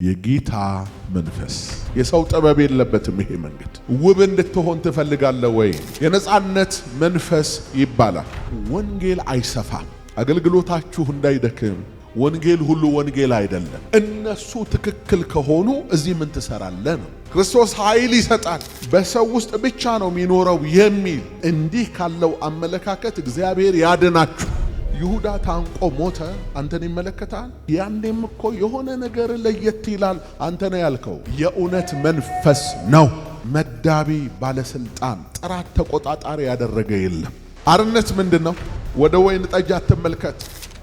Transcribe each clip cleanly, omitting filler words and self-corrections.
የጌታ መንፈስ የሰው ጥበብ የለበትም። ይሄ መንገድ ውብ እንድትሆን ትፈልጋለህ ወይ? የነጻነት መንፈስ ይባላል። ወንጌል አይሰፋም። አገልግሎታችሁ እንዳይደክም። ወንጌል ሁሉ ወንጌል አይደለም። እነሱ ትክክል ከሆኑ እዚህ ምን ትሰራለህ ነው። ክርስቶስ ኃይል ይሰጣል፣ በሰው ውስጥ ብቻ ነው የሚኖረው የሚል እንዲህ ካለው አመለካከት እግዚአብሔር ያድናችሁ። ይሁዳ ታንቆ ሞተ፣ አንተን ይመለከታል። ያንዴም እኮ የሆነ ነገር ለየት ይላል። አንተ ነው ያልከው። የእውነት መንፈስ ነው። መዳቢ ባለስልጣን፣ ጥራት ተቆጣጣሪ ያደረገ የለም። አርነት ምንድነው? ወደ ወይን ጠጅ አትመልከት።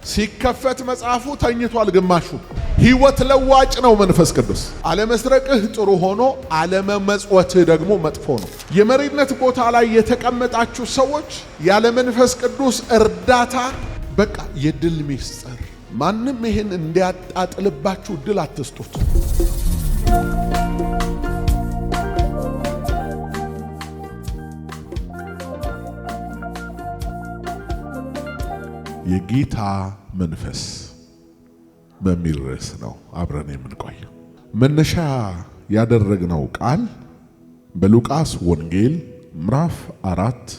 ሲከፈት መጽሐፉ ተኝቷል ግማሹ። ሕይወት ለዋጭ ነው መንፈስ ቅዱስ። አለመስረቅህ ጥሩ ሆኖ አለመመጽወትህ ደግሞ መጥፎ ነው። የመሪነት ቦታ ላይ የተቀመጣችሁ ሰዎች ያለ መንፈስ ቅዱስ እርዳታ በቃ የድል ሚስጥር። ማንም ይሄን እንዲያጣጥልባችሁ ድል አትስጡት። የጌታ መንፈስ በሚል ርዕስ ነው አብረን የምንቆየው። መነሻ ያደረግነው ቃል በሉቃስ ወንጌል ምዕራፍ 4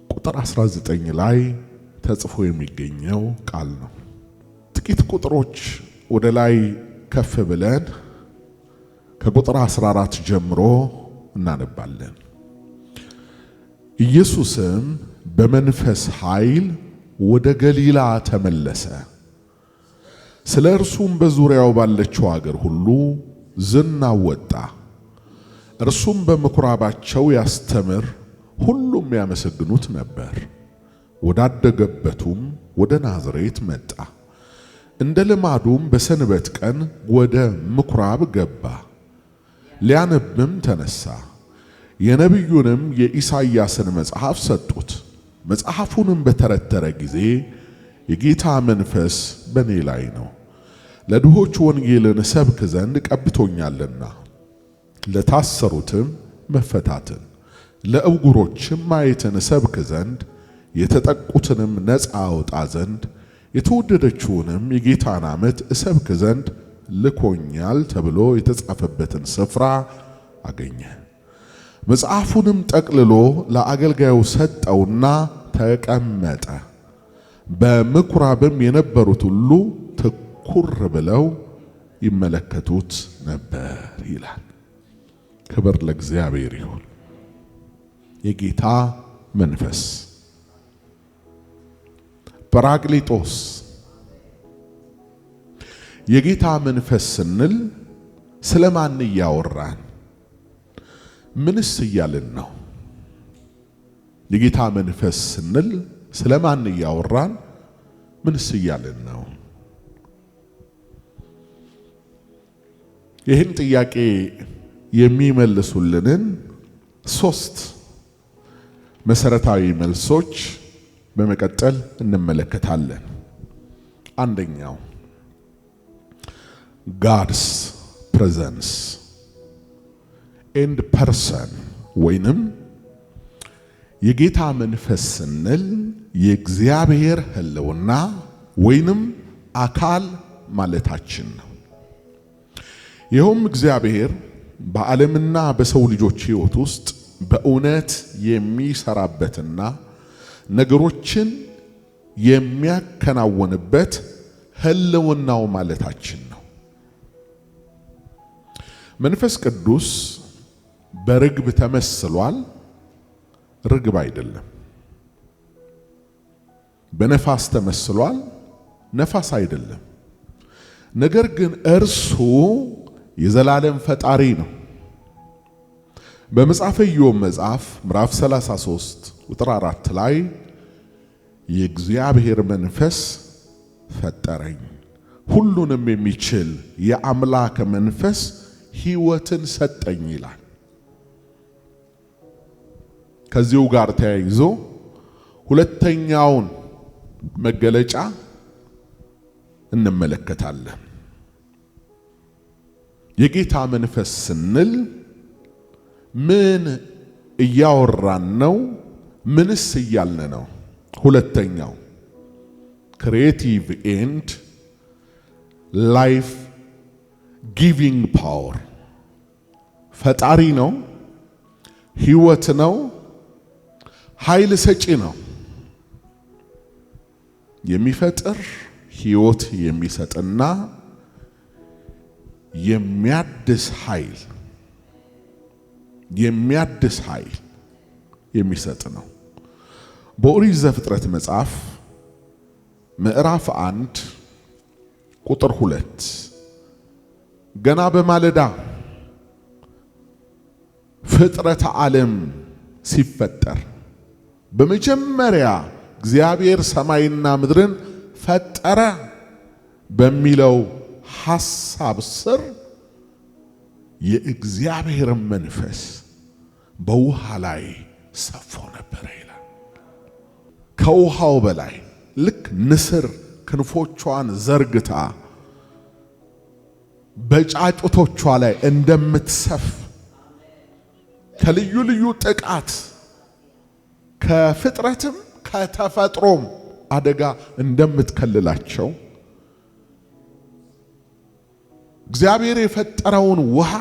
ቁጥር 19 ላይ ተጽፎ የሚገኘው ቃል ነው። ጥቂት ቁጥሮች ወደ ላይ ከፍ ብለን ከቁጥር 14 ጀምሮ እናነባለን። ኢየሱስም በመንፈስ ኃይል ወደ ገሊላ ተመለሰ። ስለ እርሱም በዙሪያው ባለችው አገር ሁሉ ዝናው ወጣ። እርሱም በምኩራባቸው ያስተምር፣ ሁሉም ያመሰግኑት ነበር። ወዳደገበቱም ወደ ናዝሬት መጣ። እንደ ልማዱም በሰንበት ቀን ወደ ምኩራብ ገባ፣ ሊያነብም ተነሳ። የነቢዩንም የኢሳይያስን መጽሐፍ ሰጡት። መጽሐፉንም በተረተረ ጊዜ የጌታ መንፈስ በእኔ ላይ ነው፣ ለድሆች ወንጌልን እሰብክ ዘንድ ቀብቶኛልና፣ ለታሰሩትም መፈታትን፣ ለዕውሮችም ማየትን እሰብክ ዘንድ፣ የተጠቁትንም ነፃ አወጣ ዘንድ፣ የተወደደችውንም የጌታን ዓመት እሰብክ ዘንድ ልኮኛል ተብሎ የተጻፈበትን ስፍራ አገኘ። መጽሐፉንም ጠቅልሎ ለአገልጋዩ ሰጠውና ተቀመጠ። በምኩራብም የነበሩት ሁሉ ትኩር ብለው ይመለከቱት ነበር ይላል። ክብር ለእግዚአብሔር ይሁን። የጌታ መንፈስ ጰራቅሊጦስ። የጌታ መንፈስ ስንል ስለማን እያወራን ምንስ እያልን ነው? የጌታ መንፈስ ስንል ስለማን እያወራን ምንስ እያልን ነው? ይህን ጥያቄ የሚመልሱልንን 3 መሰረታዊ መልሶች በመቀጠል እንመለከታለን። አንደኛው God's presence and person ወይንም የጌታ መንፈስ ስንል የእግዚአብሔር ሕልውና ወይንም አካል ማለታችን ነው። ይኸውም እግዚአብሔር በዓለምና በሰው ልጆች ሕይወት ውስጥ በእውነት የሚሰራበትና ነገሮችን የሚያከናውንበት ሕልውናው ማለታችን ነው። መንፈስ ቅዱስ በርግብ ተመስሏል። ርግብ አይደለም። በነፋስ ተመስሏል። ነፋስ አይደለም። ነገር ግን እርሱ የዘላለም ፈጣሪ ነው። በመጽሐፈ ኢዮብ መጽሐፍ ምዕራፍ 33 ቁጥር 4 ላይ የእግዚአብሔር መንፈስ ፈጠረኝ፣ ሁሉንም የሚችል የአምላክ መንፈስ ሕይወትን ሰጠኝ ይላል። ከዚሁ ጋር ተያይዞ ሁለተኛውን መገለጫ እንመለከታለን። የጌታ መንፈስ ስንል ምን እያወራን ነው? ምንስ እያልን ነው? ሁለተኛው ክሪኤቲቭ ኤንድ ላይፍ ጊቪንግ ፓወር ፈጣሪ ነው፣ ሕይወት ነው፣ ኃይል ሰጪ ነው። የሚፈጥር ሕይወት የሚሰጥና የሚያድስ ኃይል የሚሰጥ ነው። በኦሪት ዘፍጥረት መጽሐፍ ምዕራፍ 1 ቁጥር 2 ገና በማለዳ ፍጥረተ ዓለም ሲፈጠር በመጀመሪያ እግዚአብሔር ሰማይና ምድርን ፈጠረ በሚለው ሐሳብ ስር የእግዚአብሔር መንፈስ በውሃ ላይ ሰፎ ነበር ይላል። ከውሃው በላይ ልክ ንስር ክንፎቿን ዘርግታ በጫጩቶቿ ላይ እንደምትሰፍ ከልዩ ልዩ ጥቃት ከፍጥረትም ከተፈጥሮም አደጋ እንደምትከልላቸው እግዚአብሔር የፈጠረውን ውሃ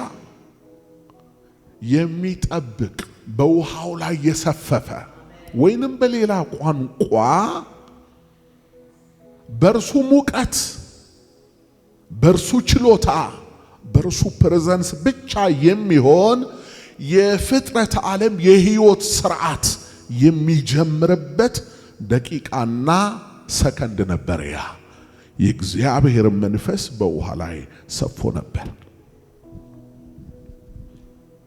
የሚጠብቅ በውሃው ላይ የሰፈፈ ወይንም በሌላ ቋንቋ በርሱ ሙቀት፣ በርሱ ችሎታ፣ በርሱ ፕሬዘንስ ብቻ የሚሆን የፍጥረት ዓለም የሕይወት ስርዓት የሚጀምርበት ደቂቃና ሰከንድ ነበር። ያ የእግዚአብሔር መንፈስ በውሃ ላይ ሰፎ ነበር።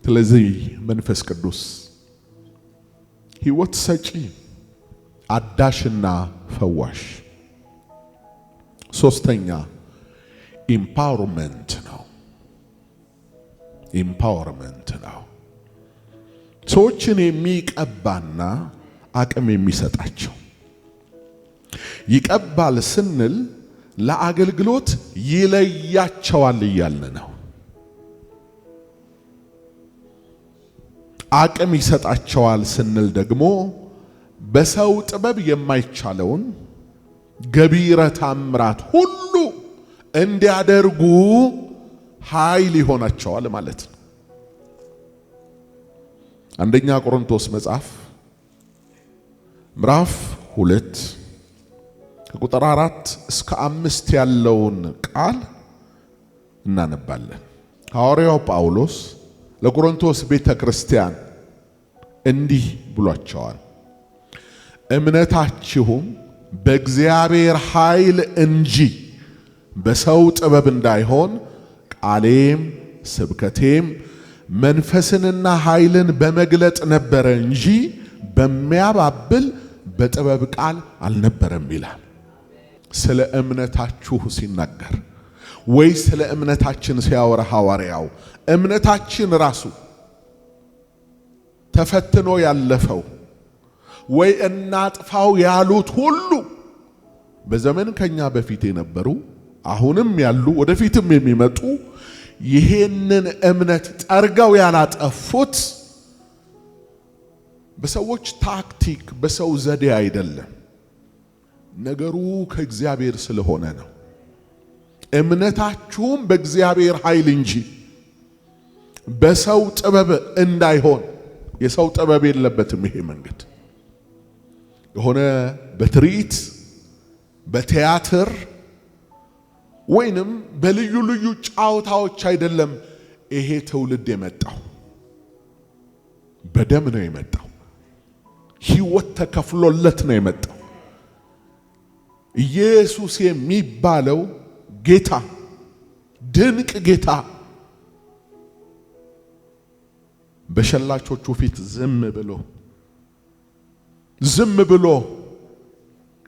ስለዚህ መንፈስ ቅዱስ ሕይወት ሰጪ፣ አዳሽና ፈዋሽ። ሶስተኛ ኢምፓወርመንት ነው። ሰዎችን የሚቀባና አቅም የሚሰጣቸው። ይቀባል ስንል ለአገልግሎት ይለያቸዋል እያልን ነው። አቅም ይሰጣቸዋል ስንል ደግሞ በሰው ጥበብ የማይቻለውን ገቢረ ተአምራት ሁሉ እንዲያደርጉ ኃይል ይሆናቸዋል ማለት ነው። አንደኛ ቆሮንቶስ መጽሐፍ ምዕራፍ 2 ከቁጥር 4 እስከ 5 ያለውን ቃል እናነባለን። ሐዋርያው ጳውሎስ ለቆሮንቶስ ቤተ ክርስቲያን እንዲህ ብሏቸዋል። እምነታችሁም በእግዚአብሔር ኃይል እንጂ በሰው ጥበብ እንዳይሆን ቃሌም ስብከቴም መንፈስንና ኃይልን በመግለጥ ነበረ እንጂ በሚያባብል በጥበብ ቃል አልነበረም ይላል። ስለ እምነታችሁ ሲናገር ወይ ስለ እምነታችን ሲያወራ ሐዋርያው እምነታችን ራሱ ተፈትኖ ያለፈው ወይ እናጥፋው ያሉት ሁሉ በዘመን ከኛ በፊት የነበሩ አሁንም ያሉ ወደፊትም የሚመጡ ይሄንን እምነት ጠርገው ያላጠፉት በሰዎች ታክቲክ በሰው ዘዴ አይደለም። ነገሩ ከእግዚአብሔር ስለሆነ ነው። እምነታችሁም በእግዚአብሔር ኃይል እንጂ በሰው ጥበብ እንዳይሆን። የሰው ጥበብ የለበትም ይሄ መንገድ። የሆነ በትርኢት በቲያትር ወይንም በልዩ ልዩ ጫዋታዎች አይደለም ይሄ ትውልድ የመጣው። በደም ነው የመጣው። ሕይወት ተከፍሎለት ነው የመጣው። ኢየሱስ የሚባለው ጌታ፣ ድንቅ ጌታ በሸላቾቹ ፊት ዝም ብሎ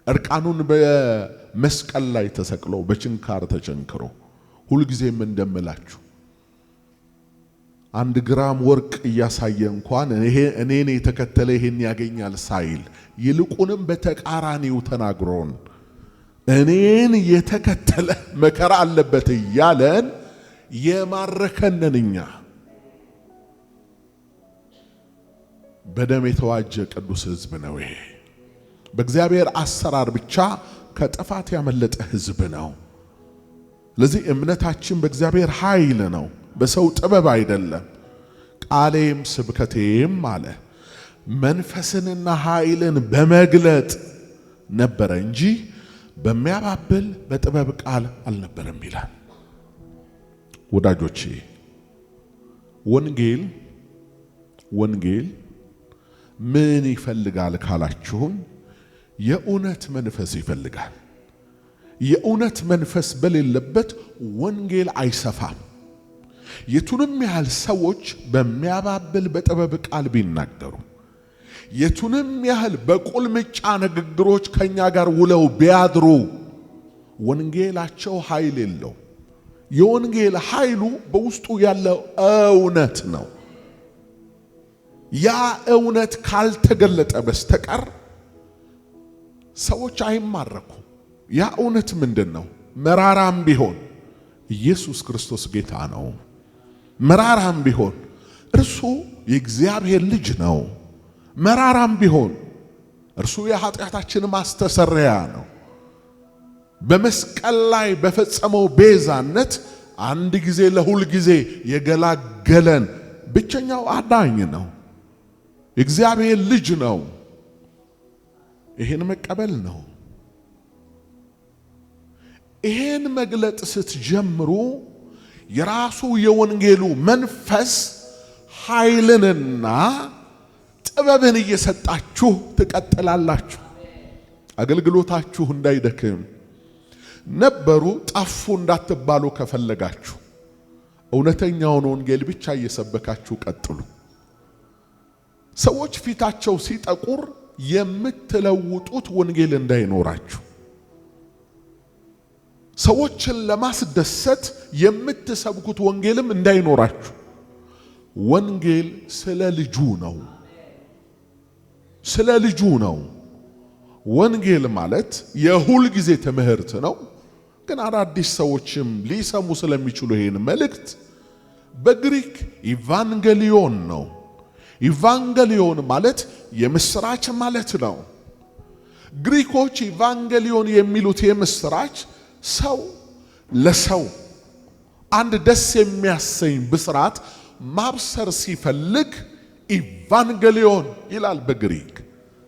እርቃኑን በመስቀል ላይ ተሰቅሎ በችንካር ተቸንክሮ ሁልጊዜም እንደምላችሁ 1 ግራም ወርቅ እያሳየ እንኳን እኔን የተከተለ ይሄን ያገኛል ሳይል ይልቁንም በተቃራኒው ተናግሮን እኔን የተከተለ መከራ አለበት እያለን የማረከነንኛ በደም የተዋጀ ቅዱስ ሕዝብ ነው። ይሄ በእግዚአብሔር አሰራር ብቻ ከጥፋት ያመለጠ ሕዝብ ነው። ስለዚህ እምነታችን በእግዚአብሔር ኃይል ነው፣ በሰው ጥበብ አይደለም። ቃሌም ስብከቴም አለ መንፈስንና ኃይልን በመግለጥ ነበረ እንጂ በሚያባብል በጥበብ ቃል አልነበረም ይላል። ወዳጆቼ ወንጌል ምን ይፈልጋል ካላችሁን፣ የእውነት መንፈስ ይፈልጋል። የእውነት መንፈስ በሌለበት ወንጌል አይሰፋም። የቱንም ያህል ሰዎች በሚያባብል በጥበብ ቃል ቢናገሩ፣ የቱንም ያህል በቁልምጫ ንግግሮች ከኛ ጋር ውለው ቢያድሩ፣ ወንጌላቸው ኃይል የለው። የወንጌል ኃይሉ በውስጡ ያለው እውነት ነው። ያ እውነት ካልተገለጠ በስተቀር ሰዎች አይማረኩም። ያ እውነት ምንድነው? መራራም ቢሆን ኢየሱስ ክርስቶስ ጌታ ነው። መራራም ቢሆን እርሱ የእግዚአብሔር ልጅ ነው። መራራም ቢሆን እርሱ የኃጢአታችን ማስተሰሪያ ነው። በመስቀል ላይ በፈጸመው ቤዛነት አንድ ጊዜ ለሁል ጊዜ የገላገለን ብቸኛው አዳኝ ነው። የእግዚአብሔር ልጅ ነው። ይሄን መቀበል ነው። ይሄን መግለጥ ስትጀምሩ የራሱ የወንጌሉ መንፈስ ኃይልንና ጥበብን እየሰጣችሁ ትቀጥላላችሁ። አገልግሎታችሁ እንዳይደክም ነበሩ ጠፉ እንዳትባሉ ከፈለጋችሁ እውነተኛውን ወንጌል ብቻ እየሰበካችሁ ቀጥሉ። ሰዎች ፊታቸው ሲጠቁር የምትለውጡት ወንጌል እንዳይኖራችሁ፣ ሰዎችን ለማስደሰት የምትሰብኩት ወንጌልም እንዳይኖራችሁ። ወንጌል ስለ ልጁ ነው፣ ስለ ልጁ ነው። ወንጌል ማለት የሁል ጊዜ ትምህርት ነው። ግን አዳዲስ ሰዎችም ሊሰሙ ስለሚችሉ ይሄን መልእክት በግሪክ ኢቫንጌሊዮን ነው። ኢቫንጌሊዮን ማለት የምስራች ማለት ነው። ግሪኮች ኢቫንጌሊዮን የሚሉት የምስራች ሰው ለሰው አንድ ደስ የሚያሰኝ ብስራት ማብሰር ሲፈልግ ኢቫንጌሊዮን ይላል በግሪክ።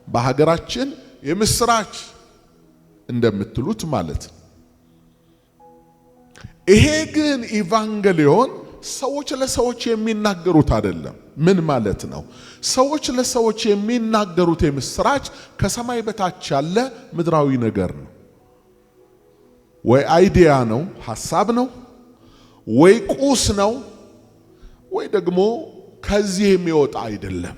በሀገራችን የምስራች እንደምትሉት ማለት ነው። ይሄ ግን ኢቫንጌሊዮን ሰዎች ለሰዎች የሚናገሩት አይደለም። ምን ማለት ነው? ሰዎች ለሰዎች የሚናገሩት የምስራች ከሰማይ በታች ያለ ምድራዊ ነገር ነው። ወይ አይዲያ ነው፣ ሐሳብ ነው፣ ወይ ቁስ ነው፣ ወይ ደግሞ ከዚህ የሚወጣ አይደለም።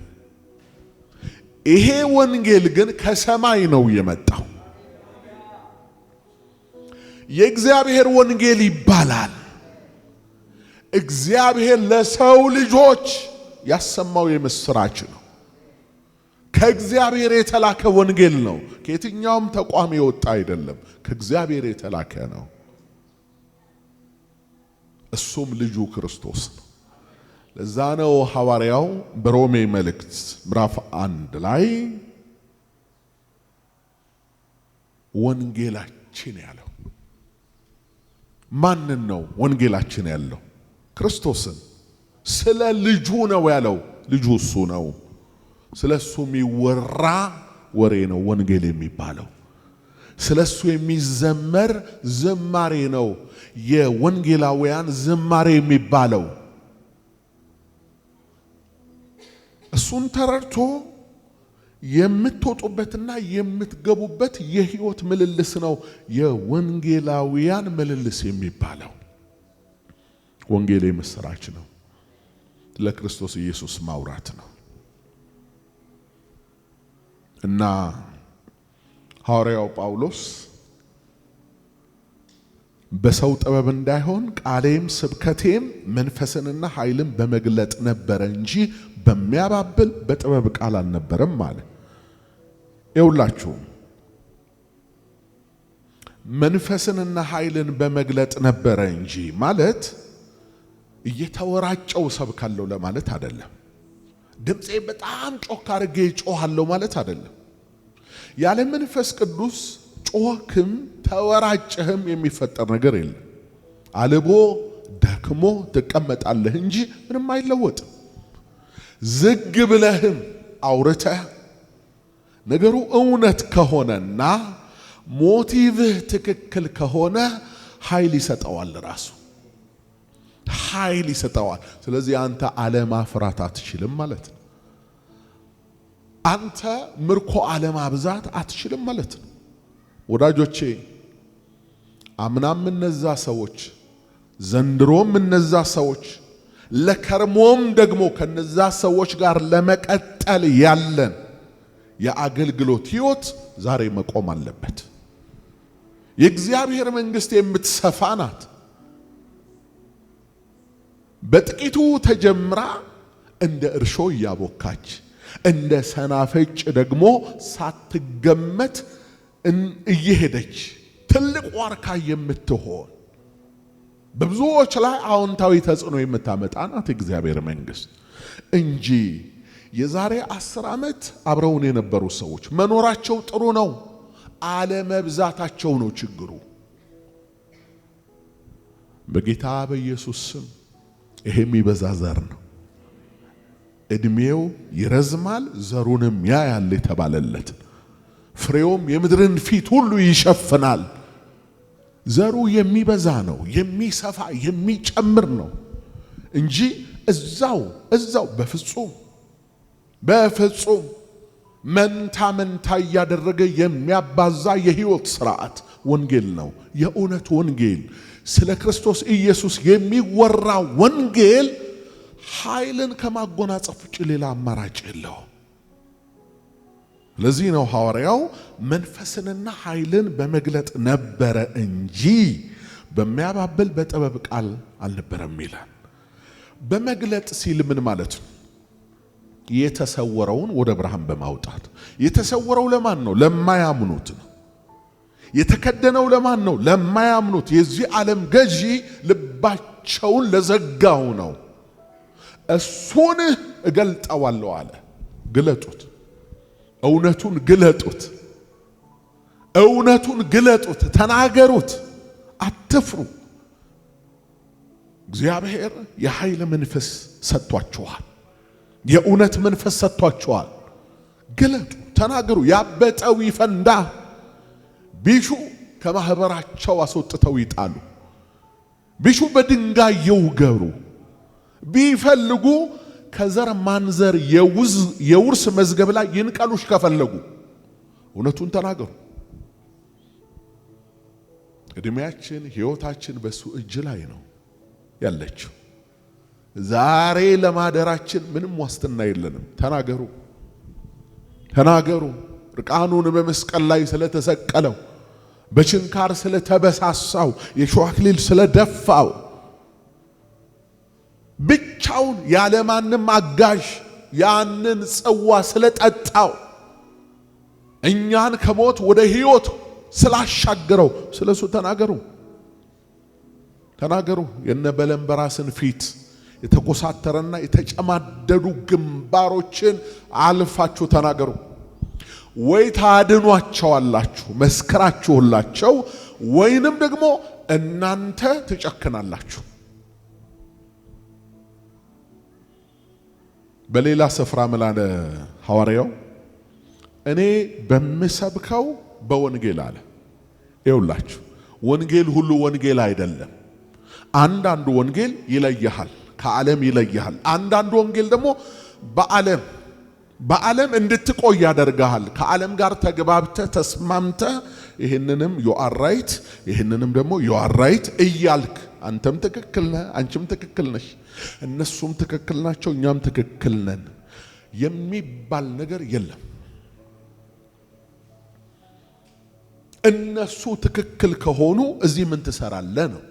ይሄ ወንጌል ግን ከሰማይ ነው የመጣው። የእግዚአብሔር ወንጌል ይባላል። እግዚአብሔር ለሰው ልጆች ያሰማው የምስራች ነው። ከእግዚአብሔር የተላከ ወንጌል ነው። ከየትኛውም ተቋም የወጣ አይደለም። ከእግዚአብሔር የተላከ ነው። እሱም ልጁ ክርስቶስ ነው። ለዛ ነው ሐዋርያው በሮሜ መልእክት ምዕራፍ 1 ላይ ወንጌላችን ያለው። ማንን ነው ወንጌላችን ያለው? ክርስቶስን። ስለ ልጁ ነው ያለው። ልጁ እሱ ነው። ስለ እሱ የሚወራ ወሬ ነው ወንጌል የሚባለው። ስለ እሱ የሚዘመር ዝማሬ ነው የወንጌላውያን ዝማሬ የሚባለው። እሱን ተረድቶ የምትወጡበትና የምትገቡበት የህይወት ምልልስ ነው የወንጌላውያን ምልልስ የሚባለው። ወንጌል የምስራች ነው። ለክርስቶስ ኢየሱስ ማውራት ነው። እና ሐዋርያው ጳውሎስ በሰው ጥበብ እንዳይሆን ቃሌም ስብከቴም መንፈስንና ኃይልን በመግለጥ ነበረ እንጂ በሚያባብል በጥበብ ቃል አልነበረም ማለት። ይውላችሁ መንፈስንና ኃይልን በመግለጥ ነበረ እንጂ ማለት እየተወራጨው ሰብካለሁ ለማለት አይደለም። ድምጼ በጣም ጮክ አድርጌ ጮሃለሁ ማለት አይደለም። ያለ መንፈስ ቅዱስ ጮህክም ተወራጨህም የሚፈጠር ነገር የለም። አልቦ ደክሞ ትቀመጣለህ እንጂ ምንም አይለወጥም። ዝግ ብለህም አውርተህ ነገሩ እውነት ከሆነና ሞቲቭህ ትክክል ከሆነ ኃይል ይሰጠዋል፣ ራሱ ኃይል ይሰጠዋል። ስለዚህ አንተ አለማፍራት አትችልም ማለት ነው። አንተ ምርኮ አለማብዛት አትችልም ማለት ነው። ወዳጆቼ አምናም እነዛ ሰዎች ዘንድሮም እነዛ ሰዎች ለከርሞም ደግሞ ከነዛ ሰዎች ጋር ለመቀጠል ያለን የአገልግሎት ሕይወት ዛሬ መቆም አለበት። የእግዚአብሔር መንግሥት የምትሰፋ ናት። በጥቂቱ ተጀምራ እንደ እርሾ እያቦካች እንደ ሰናፍጭ ደግሞ ሳትገመት እየሄደች ትልቅ ዋርካ የምትሆን በብዙዎች ላይ አዎንታዊ ተጽዕኖ የምታመጣ ናት እግዚአብሔር መንግሥት እንጂ የዛሬ 10 ዓመት አብረውን የነበሩ ሰዎች መኖራቸው ጥሩ ነው፣ አለመብዛታቸው ነው ችግሩ። በጌታ በኢየሱስ ስም ይሄ የሚበዛ ዘር ነው። እድሜው ይረዝማል፣ ዘሩንም ያያል የተባለለት ፍሬውም የምድርን ፊት ሁሉ ይሸፍናል። ዘሩ የሚበዛ ነው፣ የሚሰፋ የሚጨምር ነው እንጂ እዛው በፍጹም መንታ እያደረገ የሚያባዛ የሕይወት ስርዓት ወንጌል ነው። የእውነት ወንጌል ስለ ክርስቶስ ኢየሱስ የሚወራ ወንጌል ኃይልን ከማጎናጸፍ ውጭ ሌላ አማራጭ የለው። ለዚህ ነው ሐዋርያው መንፈስንና ኃይልን በመግለጥ ነበረ እንጂ በሚያባብል በጥበብ ቃል አልነበረም ይላል። በመግለጥ ሲል ምን ማለት ነው? የተሰወረውን ወደ ብርሃን በማውጣት። የተሰወረው ለማን ነው? ለማያምኑት ነው። የተከደነው ለማን ነው? ለማያምኑት። የዚህ ዓለም ገዢ ልባቸውን ለዘጋው ነው። እሱን እገልጠዋለሁ አለ። ግለጡት፣ እውነቱን ግለጡት፣ እውነቱን ግለጡት፣ ተናገሩት፣ አትፍሩ። እግዚአብሔር የኃይል መንፈስ ሰጥቷችኋል፣ የእውነት መንፈስ ሰጥቷችኋል። ግለጡ፣ ተናገሩ። ያበጠው ይፈንዳ። ቢሹ ከማህበራቸው አስወጥተው ይጣሉ፣ ቢሹ በድንጋይ ይውገሩ፣ ቢፈልጉ ከዘር ማንዘር የውርስ መዝገብ ላይ ይንቀሉሽ ከፈለጉ እውነቱን ተናገሩ። እድሜያችን ሕይወታችን በሱ እጅ ላይ ነው ያለችው። ዛሬ ለማደራችን ምንም ዋስትና የለንም። ተናገሩ፣ ተናገሩ። ርቃኑን በመስቀል ላይ ስለተሰቀለው፣ በችንካር ስለተበሳሳው፣ የሾህ አክሊል ስለደፋው፣ ብቻውን ያለማንም አጋዥ ያንን ጽዋ ስለጠጣው፣ እኛን ከሞት ወደ ሕይወት ስላሻገረው ስለሱ ተናገሩ፣ ተናገሩ። የነበለን በራስን ፊት የተኮሳተረና የተጨማደዱ ግንባሮችን አልፋችሁ ተናገሩ። ወይ ታድኗቸዋላችሁ መስከራችሁላቸው፣ ወይንም ደግሞ እናንተ ትጨክናላችሁ። በሌላ ስፍራ ምላለ ሐዋርያው እኔ በምሰብከው በወንጌል አለ። ይውላችሁ ወንጌል ሁሉ ወንጌል አይደለም። አንዳንዱ ወንጌል ይለይሃል፣ ከዓለም ይለይሃል። አንዳንዱ ወንጌል ደግሞ በዓለም እንድትቆይ ያደርግሃል። ከዓለም ጋር ተግባብተህ ተስማምተህ ይህንንም ዩ አር ራይት ይህንንም ደግሞ ዩ አር ራይት እያልክ አንተም ትክክል ነህ፣ አንቺም ትክክል ነሽ፣ እነሱም ትክክል ናቸው፣ እኛም ትክክል ነን የሚባል ነገር የለም። እነሱ ትክክል ከሆኑ እዚህ ምን ትሰራለህ ነው።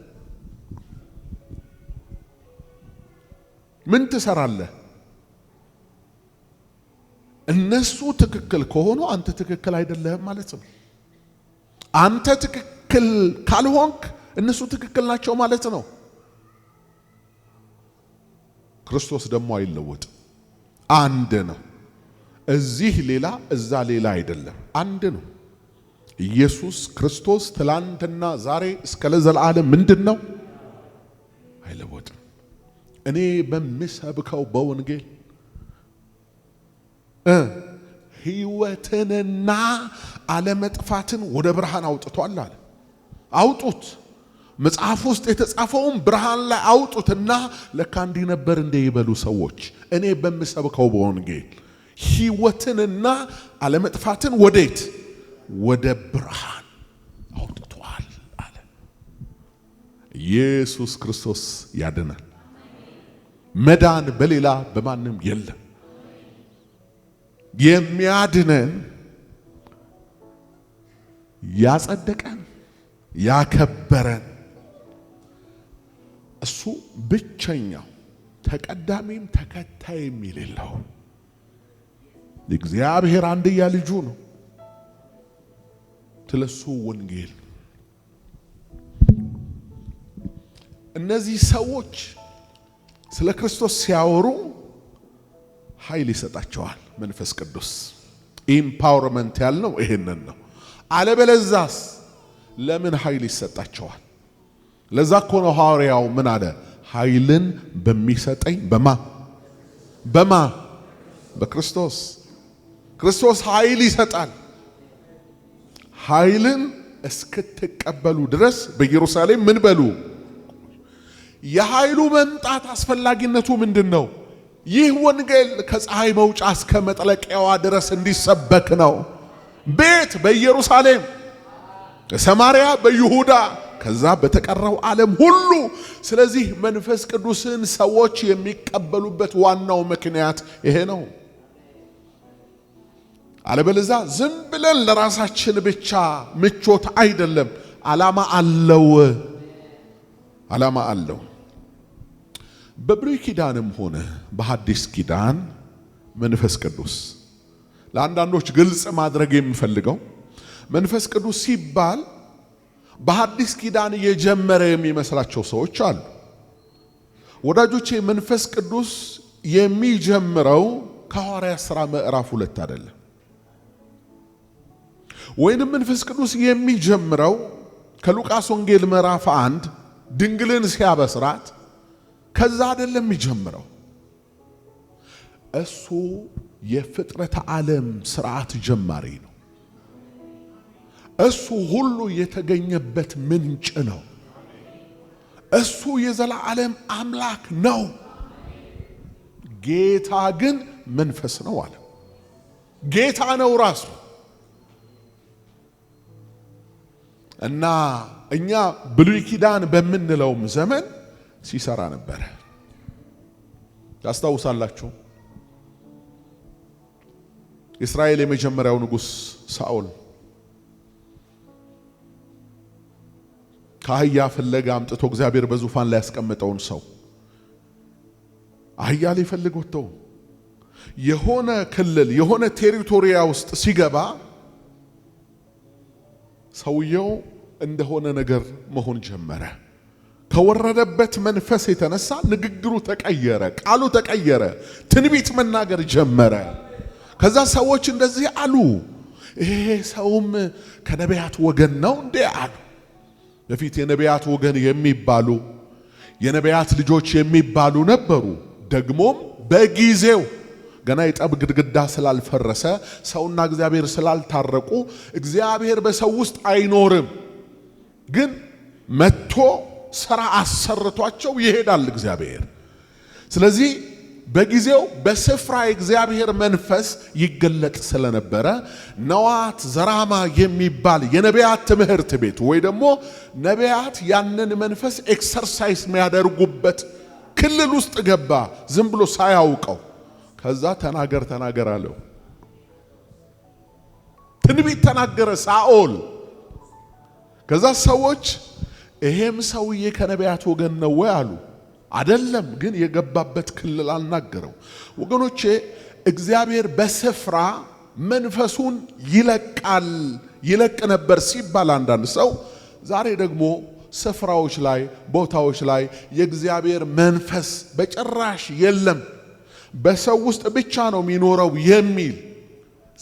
ምን ትሰራለህ? እነሱ ትክክል ከሆኑ አንተ ትክክል አይደለህም ማለት ነው። አንተ ትክክል ካልሆንክ እነሱ ትክክል ናቸው ማለት ነው። ክርስቶስ ደግሞ አይለወጥም፣ አንድ ነው። እዚህ ሌላ እዛ ሌላ አይደለም፣ አንድ ነው። ኢየሱስ ክርስቶስ ትላንትና ዛሬ እስከ ለዘላለም ምንድነው? አይለወጥም። እኔ በምሰብከው በወንጌል ሕይወትንና አለመጥፋትን ወደ ብርሃን አውጥቷል አለ። አውጡት፣ መጽሐፍ ውስጥ የተጻፈውን ብርሃን ላይ አውጡትና ለካ እንዲህ ነበር እንደ ይበሉ ሰዎች። እኔ በምሰብከው በወንጌል ሕይወትንና አለመጥፋትን ወዴት? ወደ ብርሃን አውጥቷል አለ። ኢየሱስ ክርስቶስ ያድናል። መዳን በሌላ በማንም የለም። የሚያድነን ያጸደቀን ያከበረን እሱ ብቸኛው ተቀዳሚም ተከታይም የሌለው እግዚአብሔር አንድያ ልጁ ነው። ስለሱ ወንጌል እነዚህ ሰዎች ስለ ክርስቶስ ሲያወሩ ኃይል ይሰጣቸዋል መንፈስ ቅዱስ። ኢምፓወርመንት ያልነው ይሄንን ነው። አለበለዛስ ለምን ኃይል ይሰጣቸዋል? ለዛ እኮ ነው ሐዋርያው ምን አለ? ኃይልን በሚሰጠኝ በማ በክርስቶስ። ክርስቶስ ኃይል ይሰጣል። ኃይልን እስክትቀበሉ ድረስ በኢየሩሳሌም ምን በሉ? የኃይሉ መምጣት አስፈላጊነቱ ምንድነው? ይህ ወንጌል ከፀሐይ መውጫ እስከ መጥለቂያዋ ድረስ እንዲሰበክ ነው። ቤት በኢየሩሳሌም፣ በሰማርያ፣ በይሁዳ ከዛ በተቀረው ዓለም ሁሉ። ስለዚህ መንፈስ ቅዱስን ሰዎች የሚቀበሉበት ዋናው ምክንያት ይሄ ነው። አለበለዛ ዝም ብለን ለራሳችን ብቻ ምቾት አይደለም። ዓላማ አለው። በብሉይ ኪዳንም ሆነ በሐዲስ ኪዳን መንፈስ ቅዱስ ለአንዳንዶች ግልጽ ማድረግ የሚፈልገው መንፈስ ቅዱስ ሲባል በሐዲስ ኪዳን የጀመረ የሚመስላቸው ሰዎች አሉ። ወዳጆቼ መንፈስ ቅዱስ የሚጀምረው ከሐዋርያት ሥራ ምዕራፍ 2 አይደለም። ወይንም መንፈስ ቅዱስ የሚጀምረው ከሉቃስ ወንጌል ምዕራፍ 1 ድንግልን ሲያበስራት ከዛ አይደለም የሚጀምረው። እሱ የፍጥረተ ዓለም ሥርዓት ጀማሪ ነው። እሱ ሁሉ የተገኘበት ምንጭ ነው። እሱ የዘላለም አምላክ ነው። ጌታ ግን መንፈስ ነው አለ። ጌታ ነው ራሱ። እና እኛ ብሉይ ኪዳን በምንለውም ዘመን ሲሰራ ነበር። ታስታውሳላችሁ? እስራኤል የመጀመሪያው ንጉሥ ሳኦል ከአህያ ፍለጋ አምጥቶ እግዚአብሔር በዙፋን ላይ ያስቀመጠውን ሰው አህያ ሊፈልግ ወጥቶ የሆነ ክልል የሆነ ቴሪቶሪያ ውስጥ ሲገባ ሰውየው እንደሆነ ነገር መሆን ጀመረ። ከወረደበት መንፈስ የተነሳ ንግግሩ ተቀየረ፣ ቃሉ ተቀየረ፣ ትንቢት መናገር ጀመረ። ከዛ ሰዎች እንደዚህ አሉ፣ ይሄ ሰውም ከነቢያት ወገን ነው እንዴ አሉ። በፊት የነቢያት ወገን የሚባሉ የነቢያት ልጆች የሚባሉ ነበሩ። ደግሞም በጊዜው ገና የጠብ ግድግዳ ስላልፈረሰ ሰውና እግዚአብሔር ስላልታረቁ እግዚአብሔር በሰው ውስጥ አይኖርም፣ ግን መጥቶ ሥራ አሰርቷቸው ይሄዳል እግዚአብሔር። ስለዚህ በጊዜው በስፍራ የእግዚአብሔር መንፈስ ይገለጥ ስለነበረ ነዋት ዘራማ የሚባል የነቢያት ትምህርት ቤት ወይ ደግሞ ነቢያት ያንን መንፈስ ኤክሰርሳይዝ የሚያደርጉበት ክልል ውስጥ ገባ፣ ዝም ብሎ ሳያውቀው። ከዛ ተናገር አለው። ትንቢት ተናገረ ሳኦል። ከዛ ሰዎች ይሄም ሰውዬ ከነቢያት ወገን ነው ወይ አሉ። አይደለም፣ ግን የገባበት ክልል አልናገረው። ወገኖቼ እግዚአብሔር በስፍራ መንፈሱን ይለቅ ነበር ሲባል አንዳንድ ሰው ዛሬ ደግሞ ስፍራዎች ላይ ቦታዎች ላይ የእግዚአብሔር መንፈስ በጭራሽ የለም፣ በሰው ውስጥ ብቻ ነው የሚኖረው የሚል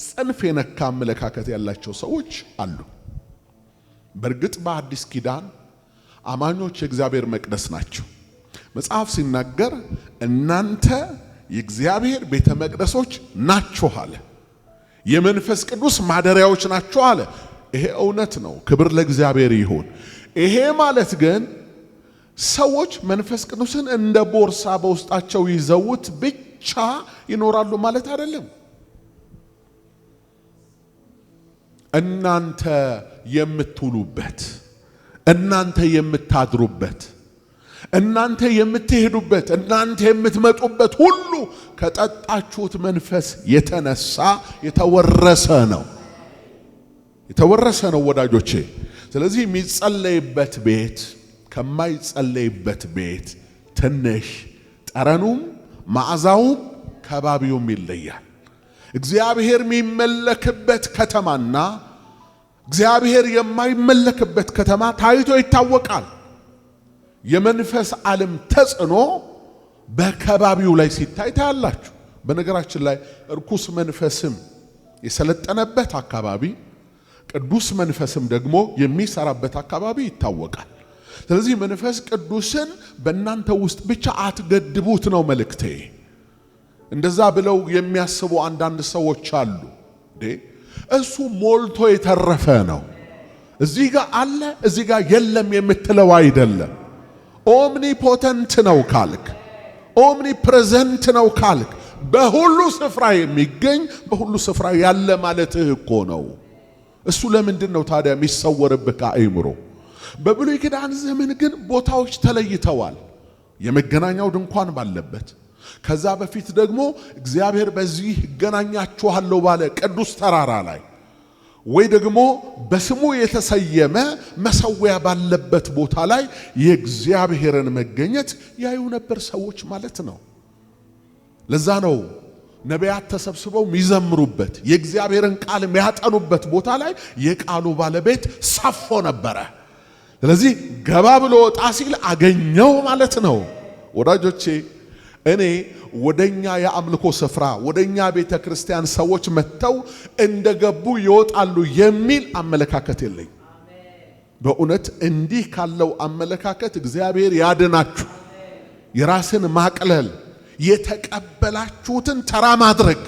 ጽንፍ የነካ አመለካከት ያላቸው ሰዎች አሉ። በእርግጥ በአዲስ ኪዳን አማኞች የእግዚአብሔር መቅደስ ናቸው። መጽሐፍ ሲናገር እናንተ የእግዚአብሔር ቤተ መቅደሶች ናችሁ አለ። የመንፈስ ቅዱስ ማደሪያዎች ናችሁ አለ። ይሄ እውነት ነው። ክብር ለእግዚአብሔር ይሁን። ይሄ ማለት ግን ሰዎች መንፈስ ቅዱስን እንደ ቦርሳ በውስጣቸው ይዘውት ብቻ ይኖራሉ ማለት አይደለም። እናንተ የምትውሉበት፣ እናንተ የምታድሩበት፣ እናንተ የምትሄዱበት፣ እናንተ የምትመጡበት ሁሉ ከጠጣችሁት መንፈስ የተነሳ የተወረሰ ነው። የተወረሰ ነው ወዳጆቼ። ስለዚህ የሚጸለይበት ቤት ከማይጸለይበት ቤት ትንሽ ጠረኑም መዓዛውም ከባቢውም ይለያል። እግዚአብሔር የሚመለክበት ከተማና እግዚአብሔር የማይመለክበት ከተማ ታይቶ ይታወቃል። የመንፈስ ዓለም ተጽዕኖ በከባቢው ላይ ሲታይ ታያላችሁ። በነገራችን ላይ እርኩስ መንፈስም የሰለጠነበት አካባቢ፣ ቅዱስ መንፈስም ደግሞ የሚሰራበት አካባቢ ይታወቃል። ስለዚህ መንፈስ ቅዱስን በእናንተ ውስጥ ብቻ አትገድቡት ነው መልእክቴ። እንደዛ ብለው የሚያስቡ አንዳንድ ሰዎች አሉ። እሱ ሞልቶ የተረፈ ነው፣ እዚህ ጋር አለ እዚህ ጋር የለም የምትለው አይደለም። ኦምኒፖተንት ነው ካልክ፣ ኦምኒ ፕሬዘንት ነው ካልክ፣ በሁሉ ስፍራ የሚገኝ በሁሉ ስፍራ ያለ ማለትህ እኮ ነው። እሱ ለምንድን ነው ታዲያ የሚሰወርብህ ከአእምሮ? በብሉይ ኪዳን ዘመን ግን ቦታዎች ተለይተዋል። የመገናኛው ድንኳን ባለበት፣ ከዛ በፊት ደግሞ እግዚአብሔር በዚህ እገናኛችኋለሁ ባለ ቅዱስ ተራራ ላይ ወይ ደግሞ በስሙ የተሰየመ መሰዊያ ባለበት ቦታ ላይ የእግዚአብሔርን መገኘት ያዩ ነበር ሰዎች ማለት ነው። ለዛ ነው ነቢያት ተሰብስበው የሚዘምሩበት የእግዚአብሔርን ቃል የሚያጠኑበት ቦታ ላይ የቃሉ ባለቤት ሰፎ ነበረ። ስለዚህ ገባ ብሎ ወጣ ሲል አገኘው ማለት ነው። ወዳጆቼ እኔ ወደኛ የአምልኮ ስፍራ ወደኛ ቤተ ክርስቲያን ሰዎች መጥተው እንደገቡ ይወጣሉ የሚል አመለካከት የለኝ። በእውነት እንዲህ ካለው አመለካከት እግዚአብሔር ያድናችሁ። የራስን ማቅለል፣ የተቀበላችሁትን ተራ ማድረግ።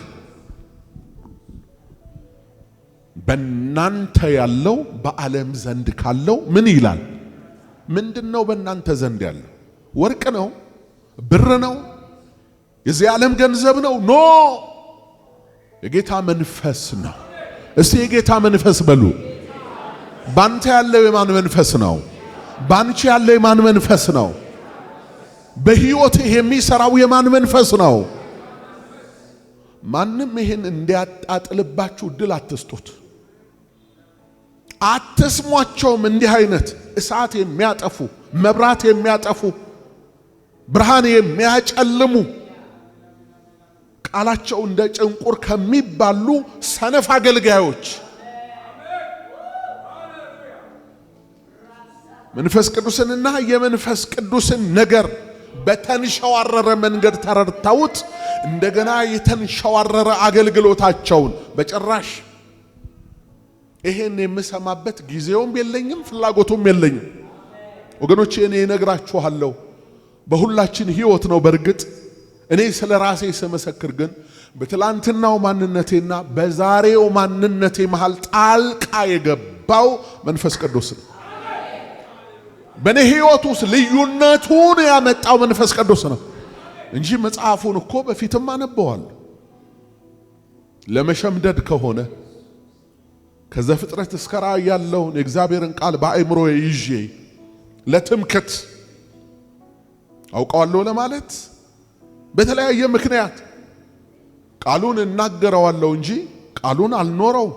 በእናንተ ያለው በዓለም ዘንድ ካለው ምን ይላል? ምንድነው በእናንተ ዘንድ ያለው? ወርቅ ነው? ብር ነው? የዚህ ዓለም ገንዘብ ነው? ኖ፣ የጌታ መንፈስ ነው። እስቲ የጌታ መንፈስ በሉ። ባንተ ያለው የማን መንፈስ ነው? ባንቺ ያለው የማን መንፈስ ነው? በሕይወትህ የሚሰራው የማን መንፈስ ነው? ማንም ይሄን እንዲያጣጥልባችሁ እድል አትስጡት። አትስሟቸውም። እንዲህ አይነት እሳት የሚያጠፉ መብራት የሚያጠፉ ብርሃን የሚያጨልሙ ቃላቸው እንደ ጭንቁር ከሚባሉ ሰነፍ አገልጋዮች መንፈስ ቅዱስንና የመንፈስ ቅዱስን ነገር በተንሸዋረረ መንገድ ተረድተውት እንደገና የተንሸዋረረ አገልግሎታቸውን በጭራሽ ይሄን የምሰማበት ጊዜውም የለኝም ፍላጎቱም የለኝም። ወገኖቼ እኔ እነግራችኋለሁ በሁላችን ሕይወት ነው። በእርግጥ እኔ ስለ ራሴ ስመሰክር ግን በትላንትናው ማንነቴና በዛሬው ማንነቴ መሃል ጣልቃ የገባው መንፈስ ቅዱስ ነው። በእኔ ሕይወት ውስጥ ልዩነቱን ያመጣው መንፈስ ቅዱስ ነው እንጂ መጽሐፉን እኮ በፊትም አነበዋለሁ። ለመሸምደድ ከሆነ ከዘፍጥረት እስከ ራእይ ያለውን የእግዚአብሔርን ቃል በአእምሮ ይዤ ለትምክት አውቀዋለሁ ለማለት በተለያየ ምክንያት ቃሉን እናገረዋለሁ እንጂ ቃሉን አልኖረው።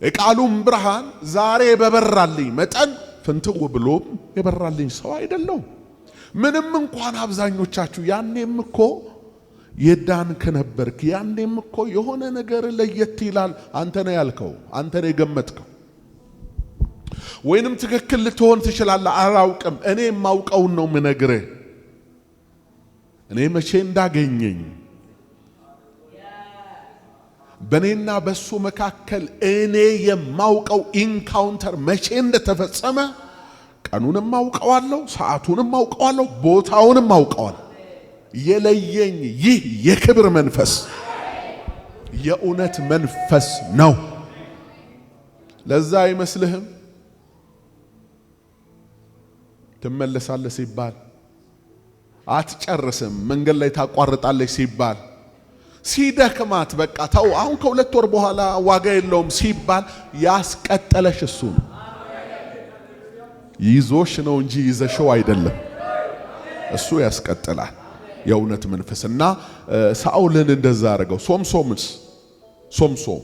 የቃሉም ብርሃን ዛሬ በበራልኝ መጠን ፍንትው ብሎም የበራልኝ ሰው አይደለም። ምንም እንኳን አብዛኞቻችሁ ያኔም እኮ የዳንክ ነበርክ፣ ያኔም እኮ የሆነ ነገር ለየት ይላል አንተ ነው ያልከው፣ አንተ ነው የገመትከው፣ ወይንም ትክክል ልትሆን ትችላለህ፣ አላውቅም። እኔ የማውቀውን ነው ምነግርህ። እኔ መቼ እንዳገኘኝ በኔና በሱ መካከል እኔ የማውቀው ኢንካውንተር መቼ እንደተፈጸመ ቀኑንም አውቀዋለሁ፣ ሰዓቱንም አውቀዋለሁ፣ ቦታውንም አውቀዋለሁ። የለየኝ ይህ የክብር መንፈስ የእውነት መንፈስ ነው። ለዛ አይመስልህም? ትመለሳለህ ሲባል አትጨርስም፣ መንገድ ላይ ታቋርጣለች ሲባል ሲደክማት በቃ ተው አሁን ከሁለት ወር በኋላ ዋጋ የለውም ሲባል ያስቀጠለሽ እሱ ነው። ይዞሽ ነው እንጂ ይዘሽው አይደለም። እሱ ያስቀጥላል። የእውነት መንፈስና ሳኦልን እንደዛ አደረገው። ሶምሶም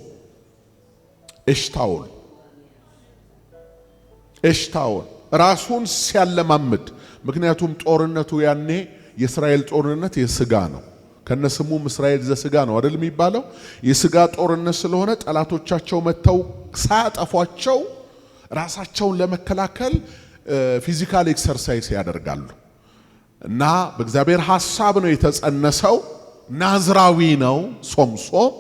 ኤሽታኦል ራሱን ሲያለማምድ፣ ምክንያቱም ጦርነቱ ያኔ የእስራኤል ጦርነት የስጋ ነው። ከነስሙም እስራኤል ዘስጋ ነው አይደል የሚባለው? የስጋ ጦርነት ስለሆነ ጠላቶቻቸው መተው ሳያጠፏቸው ራሳቸውን ለመከላከል ፊዚካል ኤክሰርሳይዝ ያደርጋሉ። እና በእግዚአብሔር ሐሳብ ነው የተጸነሰው። ናዝራዊ ነው ሶምሶም።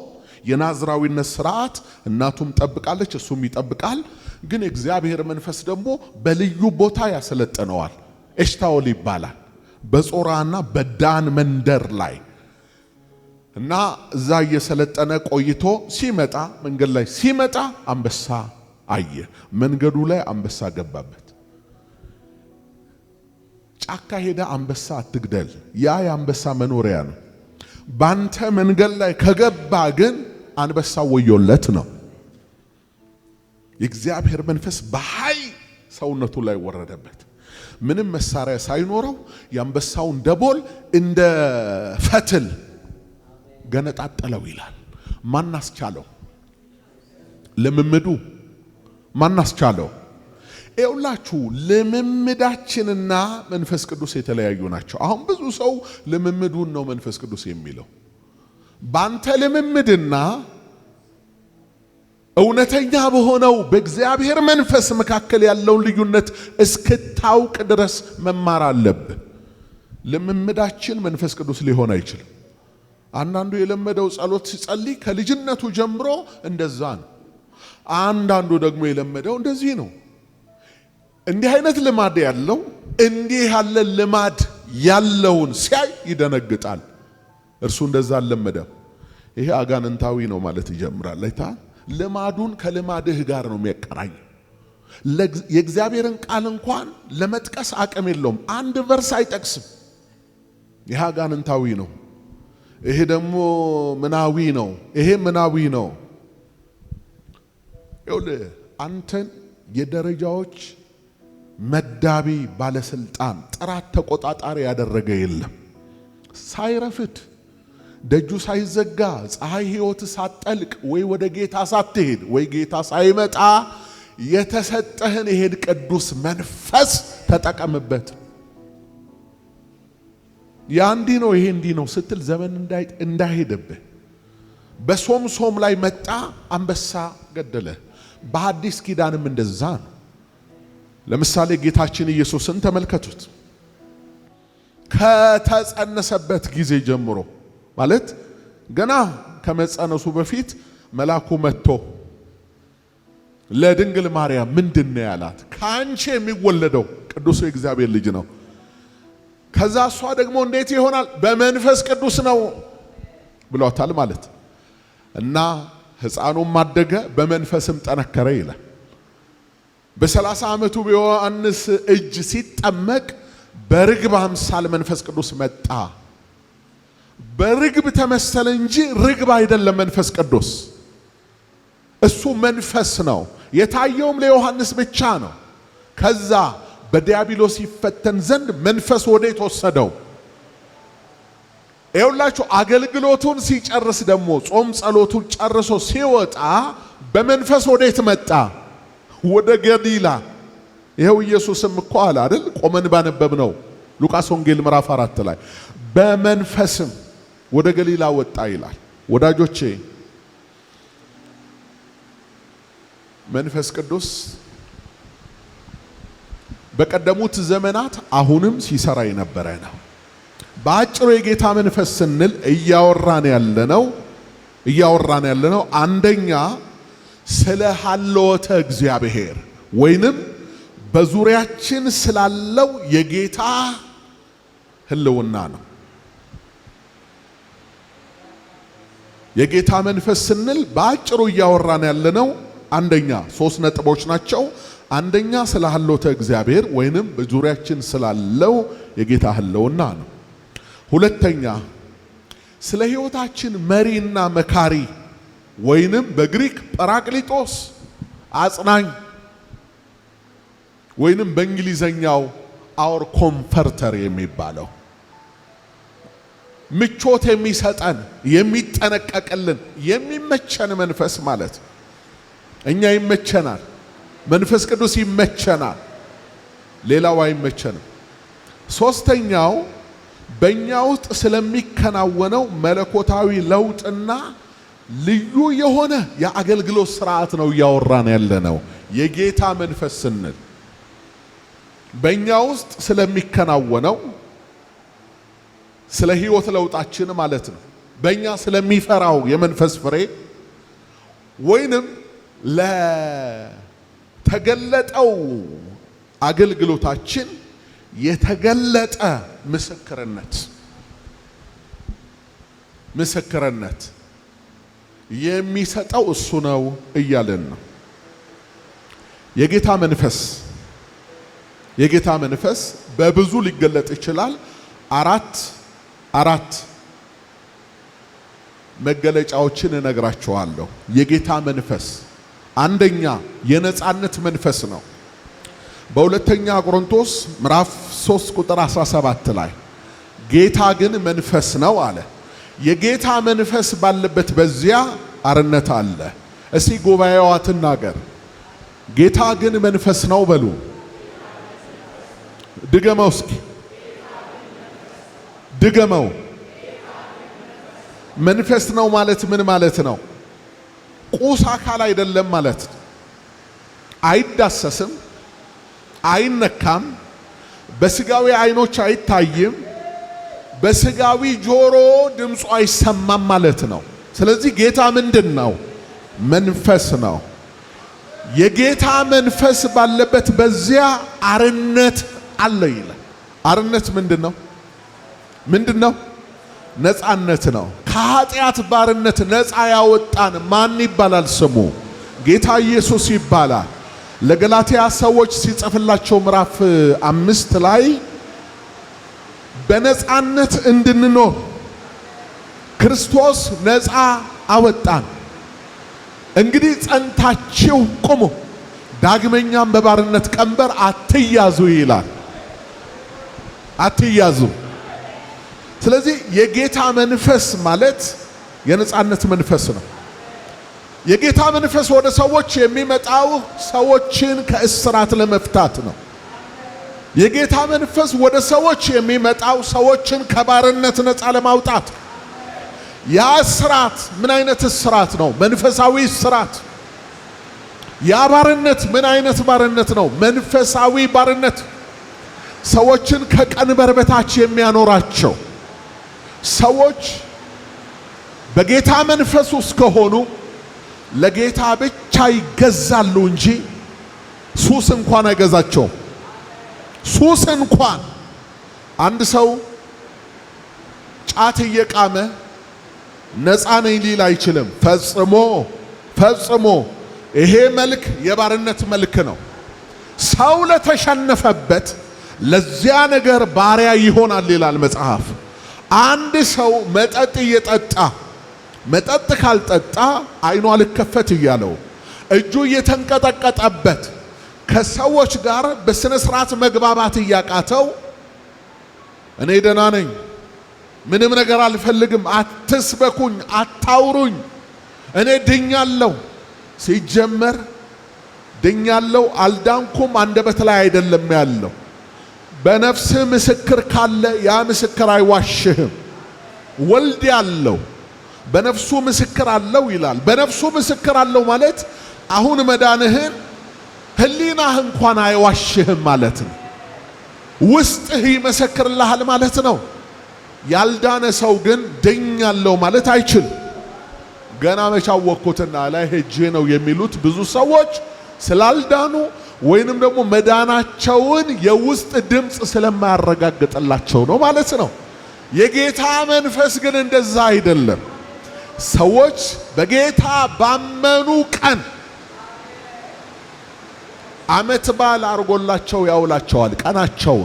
የናዝራዊነት ስርዓት እናቱም ጠብቃለች፣ እሱም ይጠብቃል። ግን የእግዚአብሔር መንፈስ ደግሞ በልዩ ቦታ ያሰለጥነዋል። ኤሽታኦል ይባላል። በጾራና በዳን መንደር ላይ እና እዛ እየሰለጠነ ቆይቶ ሲመጣ መንገድ ላይ ሲመጣ አንበሳ አየ። መንገዱ ላይ አንበሳ ገባበት። ጫካ ሄደ አንበሳ አትግደል፣ ያ የአንበሳ መኖሪያ ነው። ባንተ መንገድ ላይ ከገባ ግን አንበሳ ወዮለት ነው። የእግዚአብሔር መንፈስ በኃይል ሰውነቱ ላይ ወረደበት። ምንም መሳሪያ ሳይኖረው የአንበሳውን ደቦል እንደ ፈትል ገነጣጠለው ይላል። ማን አስቻለው? ልምምዱ ማን አስቻለው? ይኸውላችሁ ልምምዳችንና መንፈስ ቅዱስ የተለያዩ ናቸው። አሁን ብዙ ሰው ልምምዱን ነው መንፈስ ቅዱስ የሚለው። ባንተ ልምምድና እውነተኛ በሆነው በእግዚአብሔር መንፈስ መካከል ያለውን ልዩነት እስክታውቅ ድረስ መማር አለብህ። ልምምዳችን መንፈስ ቅዱስ ሊሆን አይችልም። አንዳንዱ የለመደው ጸሎት ሲጸልይ ከልጅነቱ ጀምሮ እንደዛ ነው። አንዳንዱ ደግሞ የለመደው እንደዚህ ነው። እንዲህ አይነት ልማድ ያለው እንዲህ ያለ ልማድ ያለውን ሲያይ ይደነግጣል። እርሱ እንደዛ አልለመደም። ይሄ አጋንንታዊ ነው ማለት ይጀምራል። አይታ ልማዱን ከልማድህ ጋር ነው የሚያቀራኝ። የእግዚአብሔርን ቃል እንኳን ለመጥቀስ አቅም የለውም። አንድ ቨርስ አይጠቅስም። ይሄ አጋንንታዊ ነው። ይሄ ደግሞ ምናዊ ነው። ይሄ ምናዊ ነው። ይኸውልህ አንተን የደረጃዎች መዳቢ ባለስልጣን ጥራት ተቆጣጣሪ ያደረገ የለም። ሳይረፍድ ደጁ ሳይዘጋ ፀሐይ ሕይወት ሳትጠልቅ ወይ ወደ ጌታ ሳትሄድ ወይ ጌታ ሳይመጣ የተሰጠህን ይሄን ቅዱስ መንፈስ ተጠቀምበት። ያ እንዲህ ነው ይሄ እንዲህ ነው ስትል ዘመን እንዳይሄድብህ። በሶምሶም ላይ መጣ፣ አንበሳ ገደለ። በሐዲስ ኪዳንም እንደዛ ነው። ለምሳሌ ጌታችን ኢየሱስን ተመልከቱት። ከተጸነሰበት ጊዜ ጀምሮ ማለት ገና ከመጸነሱ በፊት መልአኩ መጥቶ ለድንግል ማርያም ምንድነው ያላት? ካንቺ የሚወለደው ቅዱስ የእግዚአብሔር ልጅ ነው። ከዛ እሷ ደግሞ እንዴት ይሆናል? በመንፈስ ቅዱስ ነው ብሏታል ማለት እና ሕፃኑም አደገ በመንፈስም ጠነከረ ይላል። በ30 ዓመቱ በዮሐንስ እጅ ሲጠመቅ በርግብ አምሳል መንፈስ ቅዱስ መጣ። በርግብ ተመሰለ እንጂ ርግብ አይደለም መንፈስ ቅዱስ። እሱ መንፈስ ነው። የታየውም ለዮሐንስ ብቻ ነው። ከዛ በዲያብሎስ ይፈተን ዘንድ መንፈስ ወዴት ወሰደው? ይኸውላችሁ አገልግሎቱን ሲጨርስ ደግሞ ጾም ጸሎቱን ጨርሶ ሲወጣ በመንፈስ ወዴት መጣ? ወደ ገሊላ። ይኸው ኢየሱስም እኮ አለ አይደል? ቆመን ባነበብ ነው ሉቃስ ወንጌል ምዕራፍ 4 ላይ በመንፈስም ወደ ገሊላ ወጣ ይላል። ወዳጆቼ መንፈስ ቅዱስ በቀደሙት ዘመናት አሁንም ሲሰራ የነበረ ነው። በአጭሩ የጌታ መንፈስ ስንል እያወራን ያለነው አንደኛ ስለ ሀልወተ እግዚአብሔር ወይንም በዙሪያችን ስላለው የጌታ ህልውና ነው። የጌታ መንፈስ ስንል በአጭሩ እያወራን ያለነው አንደኛ 3 ነጥቦች ናቸው። አንደኛ ስለ ሀልዎተ እግዚአብሔር ወይንም በዙሪያችን ስላለው የጌታ ህልውና ነው። ሁለተኛ ስለ ህይወታችን መሪና መካሪ ወይንም በግሪክ ጳራቅሊጦስ አጽናኝ ወይንም በእንግሊዘኛው አወር ኮምፈርተር የሚባለው ምቾት የሚሰጠን የሚጠነቀቅልን የሚመቸን መንፈስ ማለት እኛ ይመቸናል። መንፈስ ቅዱስ ይመቸናል፣ ሌላው አይመቸንም። ሶስተኛው በእኛ ውስጥ ስለሚከናወነው መለኮታዊ ለውጥና ልዩ የሆነ የአገልግሎት ስርዓት ነው እያወራን ያለነው። የጌታ መንፈስ ስንል በእኛ ውስጥ ስለሚከናወነው ስለ ህይወት ለውጣችን ማለት ነው። በእኛ ስለሚፈራው የመንፈስ ፍሬ ወይንም ለተገለጠው አገልግሎታችን የተገለጠ ምስክርነት የሚሰጠው እሱ ነው እያለን ነው። የጌታ መንፈስ በብዙ ሊገለጥ ይችላል። አራት መገለጫዎችን እነግራችኋለሁ። የጌታ መንፈስ አንደኛ የነጻነት መንፈስ ነው። በሁለተኛ ቆሮንቶስ ምዕራፍ 3 ቁጥር 17 ላይ ጌታ ግን መንፈስ ነው አለ። የጌታ መንፈስ ባለበት በዚያ አርነት አለ። እስቲ ጉባኤዋ ትናገር፣ ጌታ ግን መንፈስ ነው በሉ። ድገመው እስኪ ድገመው። መንፈስ ነው ማለት ምን ማለት ነው? ቁስ አካል አይደለም ማለት ነው። አይዳሰስም፣ አይነካም፣ በስጋዊ አይኖች አይታይም፣ በስጋዊ ጆሮ ድምፁ አይሰማም ማለት ነው። ስለዚህ ጌታ ምንድን ነው? መንፈስ ነው። የጌታ መንፈስ ባለበት በዚያ አርነት አለ ይላል። አርነት ምንድን ነው? ነፃነት ነው። ከኃጢአት ባርነት ነፃ ያወጣን ማን ይባላል? ስሙ ጌታ ኢየሱስ ይባላል። ለገላትያ ሰዎች ሲጽፍላቸው ምዕራፍ 5 ላይ በነፃነት እንድንኖር ክርስቶስ ነፃ አወጣን። እንግዲህ ጸንታችሁ ቁሙ፣ ዳግመኛም በባርነት ቀንበር አትያዙ ይላል። አትያዙ። ስለዚህ የጌታ መንፈስ ማለት የነጻነት መንፈስ ነው። የጌታ መንፈስ ወደ ሰዎች የሚመጣው ሰዎችን ከእስራት ለመፍታት ነው። የጌታ መንፈስ ወደ ሰዎች የሚመጣው ሰዎችን ከባርነት ነፃ ለማውጣት። ያ እስራት ምን አይነት እስራት ነው? መንፈሳዊ እስራት። ያ ባርነት ምን አይነት ባርነት ነው? መንፈሳዊ ባርነት። ሰዎችን ከቀንበር በታች የሚያኖራቸው ሰዎች በጌታ መንፈስ ውስጥ ከሆኑ ለጌታ ብቻ ይገዛሉ እንጂ ሱስ እንኳን አይገዛቸውም። ሱስ እንኳን አንድ ሰው ጫት እየቃመ ነፃ ነኝ ሊል አይችልም። ፈጽሞ ይሄ መልክ የባርነት መልክ ነው። ሰው ለተሸነፈበት ለዚያ ነገር ባሪያ ይሆናል ይላል መጽሐፍ። አንድ ሰው መጠጥ እየጠጣ መጠጥ ካልጠጣ አይኗ ልከፈት እያለው እጁ እየተንቀጠቀጠበት ከሰዎች ጋር በስነ ስርዓት መግባባት እያቃተው እኔ ደህና ነኝ፣ ምንም ነገር አልፈልግም፣ አትስበኩኝ፣ አታውሩኝ፣ እኔ ድኛለሁ። ሲጀመር ድኛለሁ አልዳንኩም አንደበት ላይ አይደለም ያለው። በነፍስ ምስክር ካለ ያ ምስክር አይዋሽህም። ወልድ ያለው በነፍሱ ምስክር አለው ይላል። በነፍሱ ምስክር አለው ማለት አሁን መዳንህን ህሊናህ እንኳን አይዋሽህም ማለት ነው። ውስጥህ ይመሰክርልሃል ማለት ነው። ያልዳነ ሰው ግን ድኛለሁ ማለት አይችልም። ገና መቻወቅኩትና ላይ ሄጄ ነው የሚሉት ብዙ ሰዎች ስላልዳኑ ወይንም ደግሞ መዳናቸውን የውስጥ ድምጽ ስለማያረጋግጥላቸው ነው ማለት ነው። የጌታ መንፈስ ግን እንደዛ አይደለም። ሰዎች በጌታ ባመኑ ቀን ዓመት በዓል አርጎላቸው ያውላቸዋል። ቀናቸው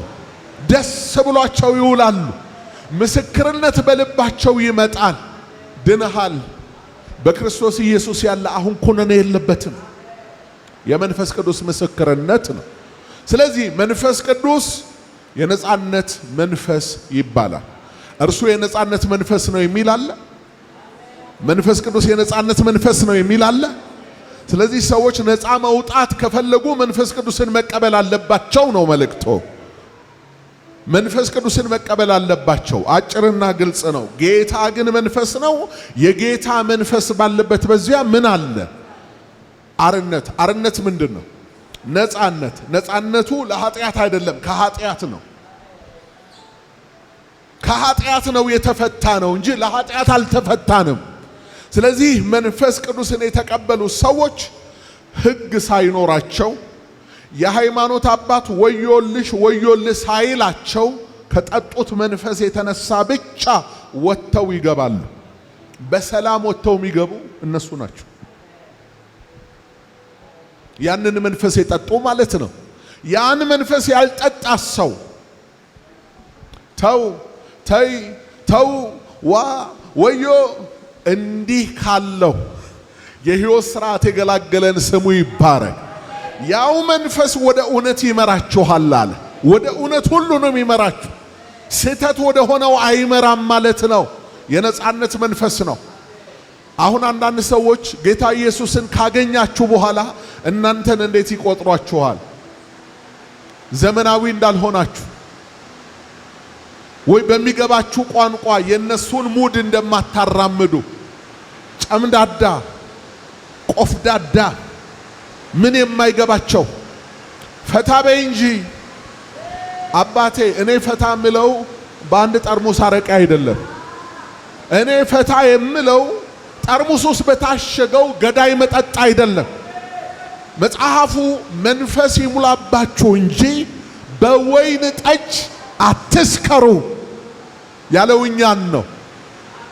ደስ ብሏቸው ይውላሉ። ምስክርነት በልባቸው ይመጣል። ድነሃል፣ በክርስቶስ ኢየሱስ ያለ አሁን ኩነኔ የለበትም። የመንፈስ ቅዱስ ምስክርነት ነው። ስለዚህ መንፈስ ቅዱስ የነጻነት መንፈስ ይባላል። እርሱ የነጻነት መንፈስ ነው የሚል አለ። መንፈስ ቅዱስ የነጻነት መንፈስ ነው የሚል አለ። ስለዚህ ሰዎች ነፃ መውጣት ከፈለጉ መንፈስ ቅዱስን መቀበል አለባቸው ነው መልእክቱ። መንፈስ ቅዱስን መቀበል አለባቸው። አጭርና ግልጽ ነው። ጌታ ግን መንፈስ ነው። የጌታ መንፈስ ባለበት በዚያ ምን አለ? አርነት። አርነት ምንድን ነው? ነፃነት። ነፃነቱ ለኃጢአት አይደለም፣ ከኃጢአት ነው። ከኃጢአት ነው የተፈታ ነው እንጂ ለኃጢአት አልተፈታንም። ስለዚህ መንፈስ ቅዱስን የተቀበሉ ሰዎች ሕግ ሳይኖራቸው የሃይማኖት አባት ወዮልሽ ወዮልህ ሳይላቸው ከጠጡት መንፈስ የተነሳ ብቻ ወጥተው ይገባሉ። በሰላም ወጥተው የሚገቡ እነሱ ናቸው። ያንን መንፈስ የጠጡ ማለት ነው። ያን መንፈስ ያልጠጣ ሰው ተው ተይ ተው ዋ ወዮ እንዲህ ካለው የሕይወት ሥርዓት የገላገለን ስሙ ይባረክ። ያው መንፈስ ወደ እውነት ይመራችኋል አለ። ወደ እውነት ሁሉ ነው የሚመራችሁ። ስህተት ወደ ሆነው አይመራም ማለት ነው። የነጻነት መንፈስ ነው። አሁን አንዳንድ ሰዎች ጌታ ኢየሱስን ካገኛችሁ በኋላ እናንተን እንዴት ይቆጥሯችኋል? ዘመናዊ እንዳልሆናችሁ ወይ በሚገባችሁ ቋንቋ የነሱን ሙድ እንደማታራምዱ ጨምዳዳ፣ ቆፍዳዳ፣ ምን የማይገባቸው ፈታ በይ እንጂ አባቴ። እኔ ፈታ የምለው በአንድ ጠርሙስ አረቄ አይደለም። እኔ ፈታ የምለው ጠርሙስ ውስጥ በታሸገው ገዳይ መጠጥ አይደለም። መጽሐፉ መንፈስ ይሙላባችሁ እንጂ በወይን ጠጅ አትስከሩ ያለው እኛን ነው።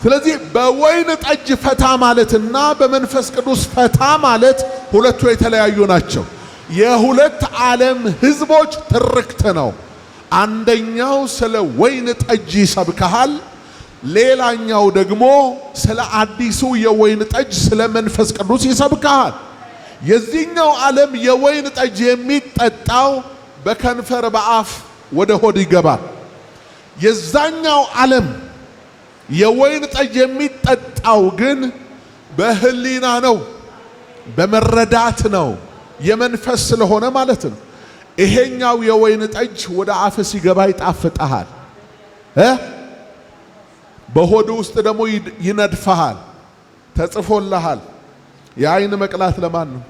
ስለዚህ በወይን ጠጅ ፈታ ማለትና በመንፈስ ቅዱስ ፈታ ማለት ሁለቱ የተለያዩ ናቸው። የሁለት ዓለም ሕዝቦች ትርክት ነው። አንደኛው ስለ ወይን ጠጅ ይሰብከሃል፣ ሌላኛው ደግሞ ስለ አዲሱ የወይን ጠጅ ስለ መንፈስ ቅዱስ ይሰብከሃል። የዚህኛው ዓለም የወይን ጠጅ የሚጠጣው በከንፈር በአፍ ወደ ሆድ ይገባል። የዛኛው ዓለም የወይን ጠጅ የሚጠጣው ግን በህሊና ነው፣ በመረዳት ነው፣ የመንፈስ ስለሆነ ማለት ነው። ይሄኛው የወይን ጠጅ ወደ አፍ ሲገባ ይጣፍጣሃል፣ በሆድ ውስጥ ደግሞ ይነድፈሃል። ተጽፎልሃል። የአይን መቅላት ለማን ነው?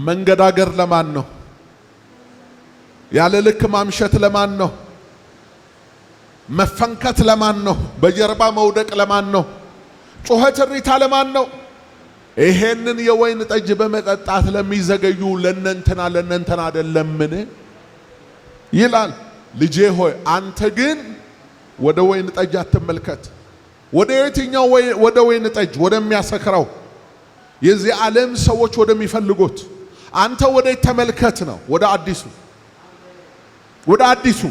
መንገዳገር ለማን ነው? ያለ ልክ ማምሸት ለማን ነው? መፈንከት ለማን ነው? በጀርባ መውደቅ ለማን ነው? ጩኸት እሪታ ለማን ነው? ይሄንን የወይን ጠጅ በመጠጣት ለሚዘገዩ ለነንተና አይደለምን ይላል። ልጄ ሆይ አንተ ግን ወደ ወይን ጠጅ አትመልከት። ወደ የትኛው? ወደ ወይን ጠጅ ወደሚያሰክረው የዚህ ዓለም ሰዎች ወደሚፈልጉት አንተ ወደ ተመልከት ነው። ወደ አዲሱ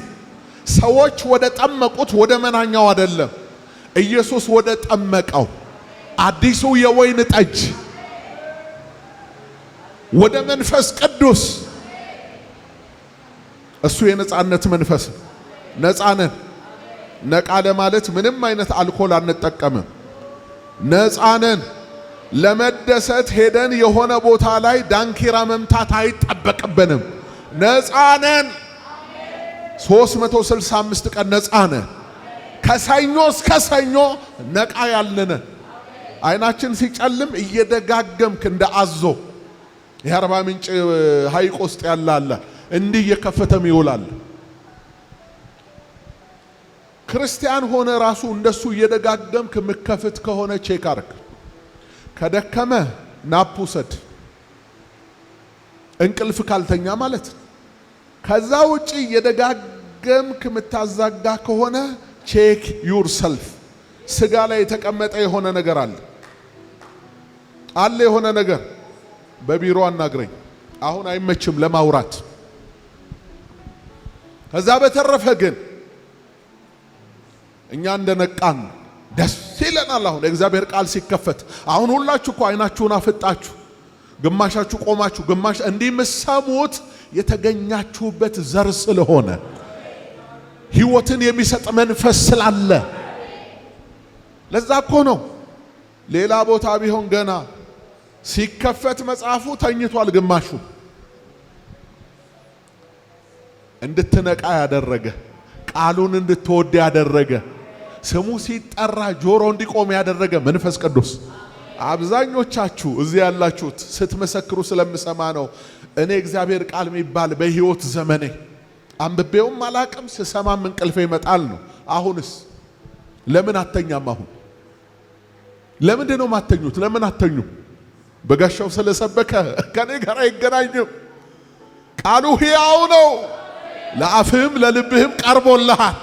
ሰዎች ወደ ጠመቁት ወደ መናኛው አይደለም። ኢየሱስ ወደ ጠመቀው አዲሱ የወይን ጠጅ ወደ መንፈስ ቅዱስ፣ እሱ የነጻነት መንፈስ። ነፃ ነን። ነቃ ለማለት ምንም አይነት አልኮል አንጠቀምም። ነፃ ነን። ለመደሰት ሄደን የሆነ ቦታ ላይ ዳንኪራ መምታት አይጠበቅብንም። ነፃ ነን። 365 ቀን ነፃ ነን። ከሰኞ እስከ ሰኞ ነቃ ያለነ አይናችን ሲጨልም እየደጋገምክ እንደ አዞ የአርባ ምንጭ ሐይቅ ውስጥ ያላለ እንዲህ እየከፈተም ይውላል። ክርስቲያን ሆነ ራሱ እንደሱ እየደጋገምክ ምከፍት ከሆነ ቼክ አርክ። ከደከመ ናፕ ውሰድ። እንቅልፍ ካልተኛ ማለት ነው። ከዛ ውጪ የደጋገምክ የምታዛጋ ከሆነ ቼክ ዩርሰልፍ። ስጋ ላይ የተቀመጠ የሆነ ነገር አለ የሆነ ነገር። በቢሮ አናግረኝ፣ አሁን አይመችም ለማውራት። ከዛ በተረፈ ግን እኛ እንደነቃን ደስ ይለናል። አሁን የእግዚአብሔር ቃል ሲከፈት አሁን ሁላችሁ እኮ አይናችሁን አፍጣችሁ ግማሻችሁ ቆማችሁ ግማሽ እንዲህ የምትሰሙት የተገኛችሁበት ዘር ስለሆነ ሕይወትን የሚሰጥ መንፈስ ስላለ ለዛ እኮ ነው። ሌላ ቦታ ቢሆን ገና ሲከፈት መጽሐፉ ተኝቷል ግማሹ። እንድትነቃ ያደረገ ቃሉን እንድትወድ ያደረገ ስሙ ሲጠራ ጆሮ እንዲቆም ያደረገ መንፈስ ቅዱስ። አብዛኞቻችሁ እዚህ ያላችሁት ስትመሰክሩ ስለምሰማ ነው። እኔ እግዚአብሔር ቃል የሚባል በሕይወት ዘመኔ አንብቤውም አላቅም፣ ስሰማም እንቅልፌ ይመጣል ነው። አሁንስ ለምን አተኛም? አሁን ለምንድን ነው ማተኙት? ለምን አተኙ? በጋሻው ስለሰበከ ከኔ ጋር አይገናኝም። ቃሉ ሕያው ነው፣ ለአፍህም ለልብህም ቀርቦልሃል።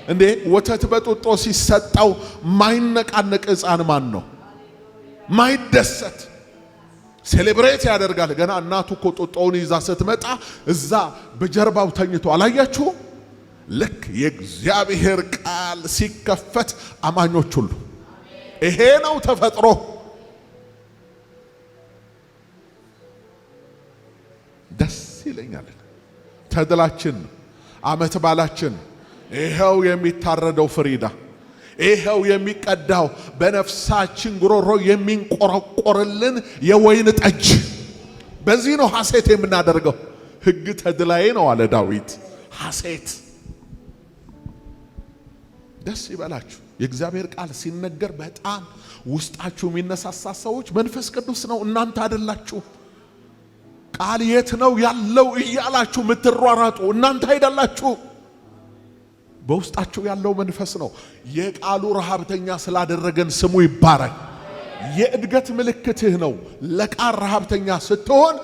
እንዴ ወተት በጡጦ ሲሰጠው ማይነቃነቅ ሕፃን ማን ነው? ማይደሰት ሴሌብሬት ያደርጋል። ገና እናቱ እኮ ጡጦውን ይዛ ስትመጣ እዛ በጀርባው ተኝቶ አላያችሁ? ልክ የእግዚአብሔር ቃል ሲከፈት አማኞች ሁሉ ይሄ ነው ተፈጥሮ። ደስ ይለኛል። ተድላችን ዓመት ባላችን ይሄው የሚታረደው ፍሪዳ፣ ይሄው የሚቀዳው በነፍሳችን ጉሮሮ የሚንቆረቆርልን የወይን ጠጅ። በዚህ ነው ሐሴት የምናደርገው። ሕግ ተድላዬ ነው አለ ዳዊት። ሐሴት ደስ ይበላችሁ። የእግዚአብሔር ቃል ሲነገር በጣም ውስጣችሁ የሚነሳሳ ሰዎች መንፈስ ቅዱስ ነው፣ እናንተ አይደላችሁ። ቃል የት ነው ያለው እያላችሁ የምትሯሯጡ እናንተ አይደላችሁ። በውስጣችሁ ያለው መንፈስ ነው። የቃሉ ረሃብተኛ ስላደረገን ስሙ ይባረክ። የእድገት ምልክትህ ነው። ለቃል ረሃብተኛ ስትሆን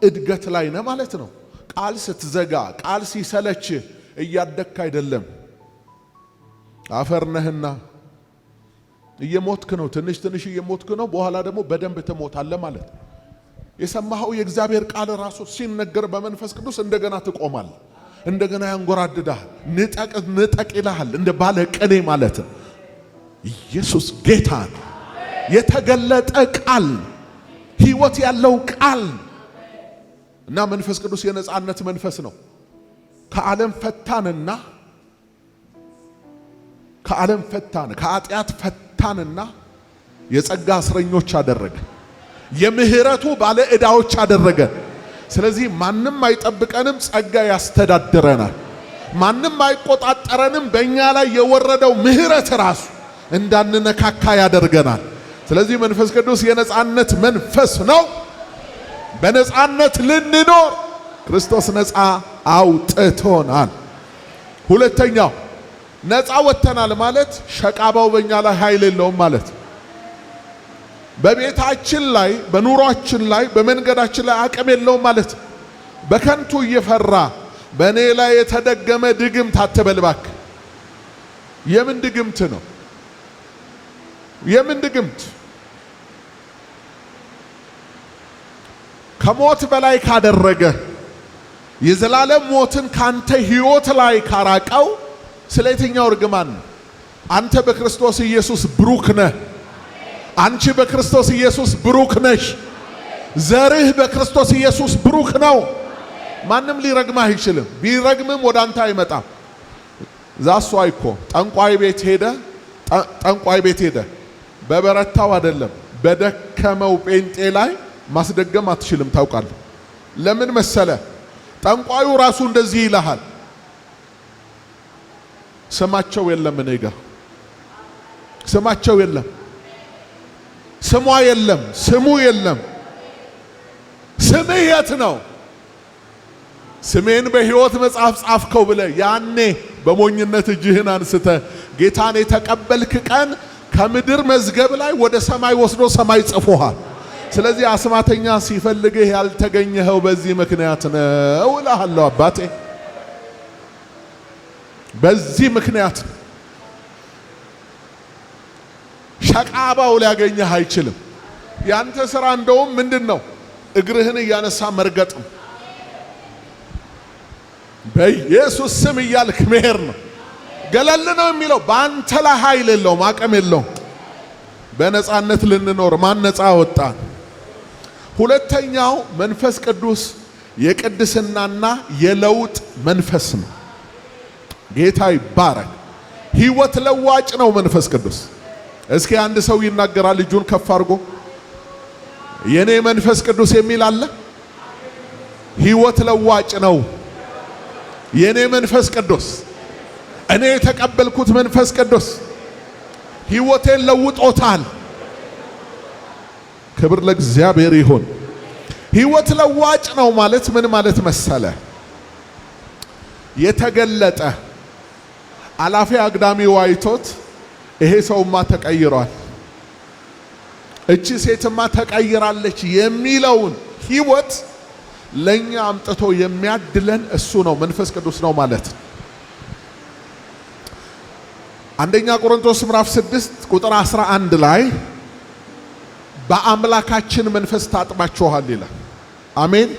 እድገት ላይ ነህ ማለት ነው። ቃል ስትዘጋ፣ ቃል ሲሰለች እያደግክ አይደለም፣ አፈር ነህና እየሞትክ ነው። ትንሽ ትንሽ እየሞትክ ነው። በኋላ ደግሞ በደንብ ትሞታለህ ማለት ነው። የሰማኸው የእግዚአብሔር ቃል ራሱ ሲነገር በመንፈስ ቅዱስ እንደገና ትቆማለህ። እንደገና ያንጎራድዳል። ንጠቅ ይልሃል። እንደ ባለ ቅኔ ማለት ነው። ኢየሱስ ጌታ ነው። የተገለጠ ቃል፣ ሕይወት ያለው ቃል እና መንፈስ ቅዱስ የነጻነት መንፈስ ነው። ከዓለም ፈታንና ከኃጢአት ፈታንና የጸጋ እስረኞች አደረገ። የምህረቱ ባለ ዕዳዎች አደረገ። ስለዚህ ማንም አይጠብቀንም፣ ጸጋ ያስተዳድረናል። ማንም አይቆጣጠረንም። በእኛ ላይ የወረደው ምህረት ራሱ እንዳንነካካ ያደርገናል። ስለዚህ መንፈስ ቅዱስ የነጻነት መንፈስ ነው። በነጻነት ልንኖር ክርስቶስ ነጻ አውጥቶናል። ሁለተኛው ነጻ ወጥተናል ማለት ሸቃባው በእኛ ላይ ኃይል የለውም ማለት። በቤታችን ላይ፣ በኑሯችን ላይ፣ በመንገዳችን ላይ አቅም የለውም ማለት። በከንቱ እየፈራ በእኔ ላይ የተደገመ ድግምት አትበልባክ። የምን ድግምት ነው? የምን ድግምት? ከሞት በላይ ካደረገ የዘላለም ሞትን ካንተ ሕይወት ላይ ካራቀው ስለ የትኛው እርግማን ነው? አንተ በክርስቶስ ኢየሱስ ብሩክ ነህ። አንቺ በክርስቶስ ኢየሱስ ብሩክ ነሽ። ዘርህ በክርስቶስ ኢየሱስ ብሩክ ነው። ማንም ሊረግምህ አይችልም። ቢረግምም ወደ አንተ አይመጣም። ዛሷ እኮ ጠንቋይ ቤት ሄደ በበረታው አይደለም በደከመው ጴንጤ ላይ ማስደገም አትችልም። ታውቃለህ ለምን መሰለ? ጠንቋዩ ራሱ እንደዚህ ይልሃል። ስማቸው የለም፣ እኔ ጋር ስማቸው የለም፣ ስሟ የለም፣ ስሙ የለም። ስምህ የት ነው? ስሜን በሕይወት መጽሐፍ ጻፍከው ብለ ያኔ በሞኝነት እጅህን አንስተ ጌታን የተቀበልክ ቀን ከምድር መዝገብ ላይ ወደ ሰማይ ወስዶ ሰማይ ጽፎሃል። ስለዚህ አስማተኛ ሲፈልግህ ያልተገኘኸው በዚህ ምክንያት ነው እልሃለሁ አባቴ። በዚህ ምክንያት ሸቃባው ሊያገኘህ አይችልም። ያንተ ሥራ እንደውም ምንድነው? እግርህን እያነሳ መርገጥ ነው። በኢየሱስ ስም እያልክ መሄድ ነው። ገለል ነው የሚለው በአንተ ላይ ኃይል የለውም፣ አቅም የለውም። በነፃነት ልንኖር ማን ነፃ ወጣን? ሁለተኛው መንፈስ ቅዱስ የቅድስናና የለውጥ መንፈስ ነው። ጌታ ይባረክ። ሕይወት ለዋጭ ነው መንፈስ ቅዱስ። እስኪ አንድ ሰው ይናገራል እጁን ከፍ አድርጎ የኔ መንፈስ ቅዱስ የሚል አለ። ሕይወት ለዋጭ ነው የኔ መንፈስ ቅዱስ። እኔ የተቀበልኩት መንፈስ ቅዱስ ሕይወቴን ለውጦታል። ክብር ለእግዚአብሔር ይሁን። ሕይወት ለዋጭ ነው ማለት ምን ማለት መሰለ? የተገለጠ አላፊ አግዳሚ ዋይቶት ይሄ ሰውማ ተቀይሯል፣ እቺ ሴትማ ተቀይራለች የሚለውን ሕይወት ለኛ አምጥቶ የሚያድለን እሱ ነው፣ መንፈስ ቅዱስ ነው ማለት። አንደኛ ቆሮንቶስ ምዕራፍ 6 ቁጥር 11 ላይ በአምላካችን መንፈስ ታጥባችኋል ይላል። አሜን።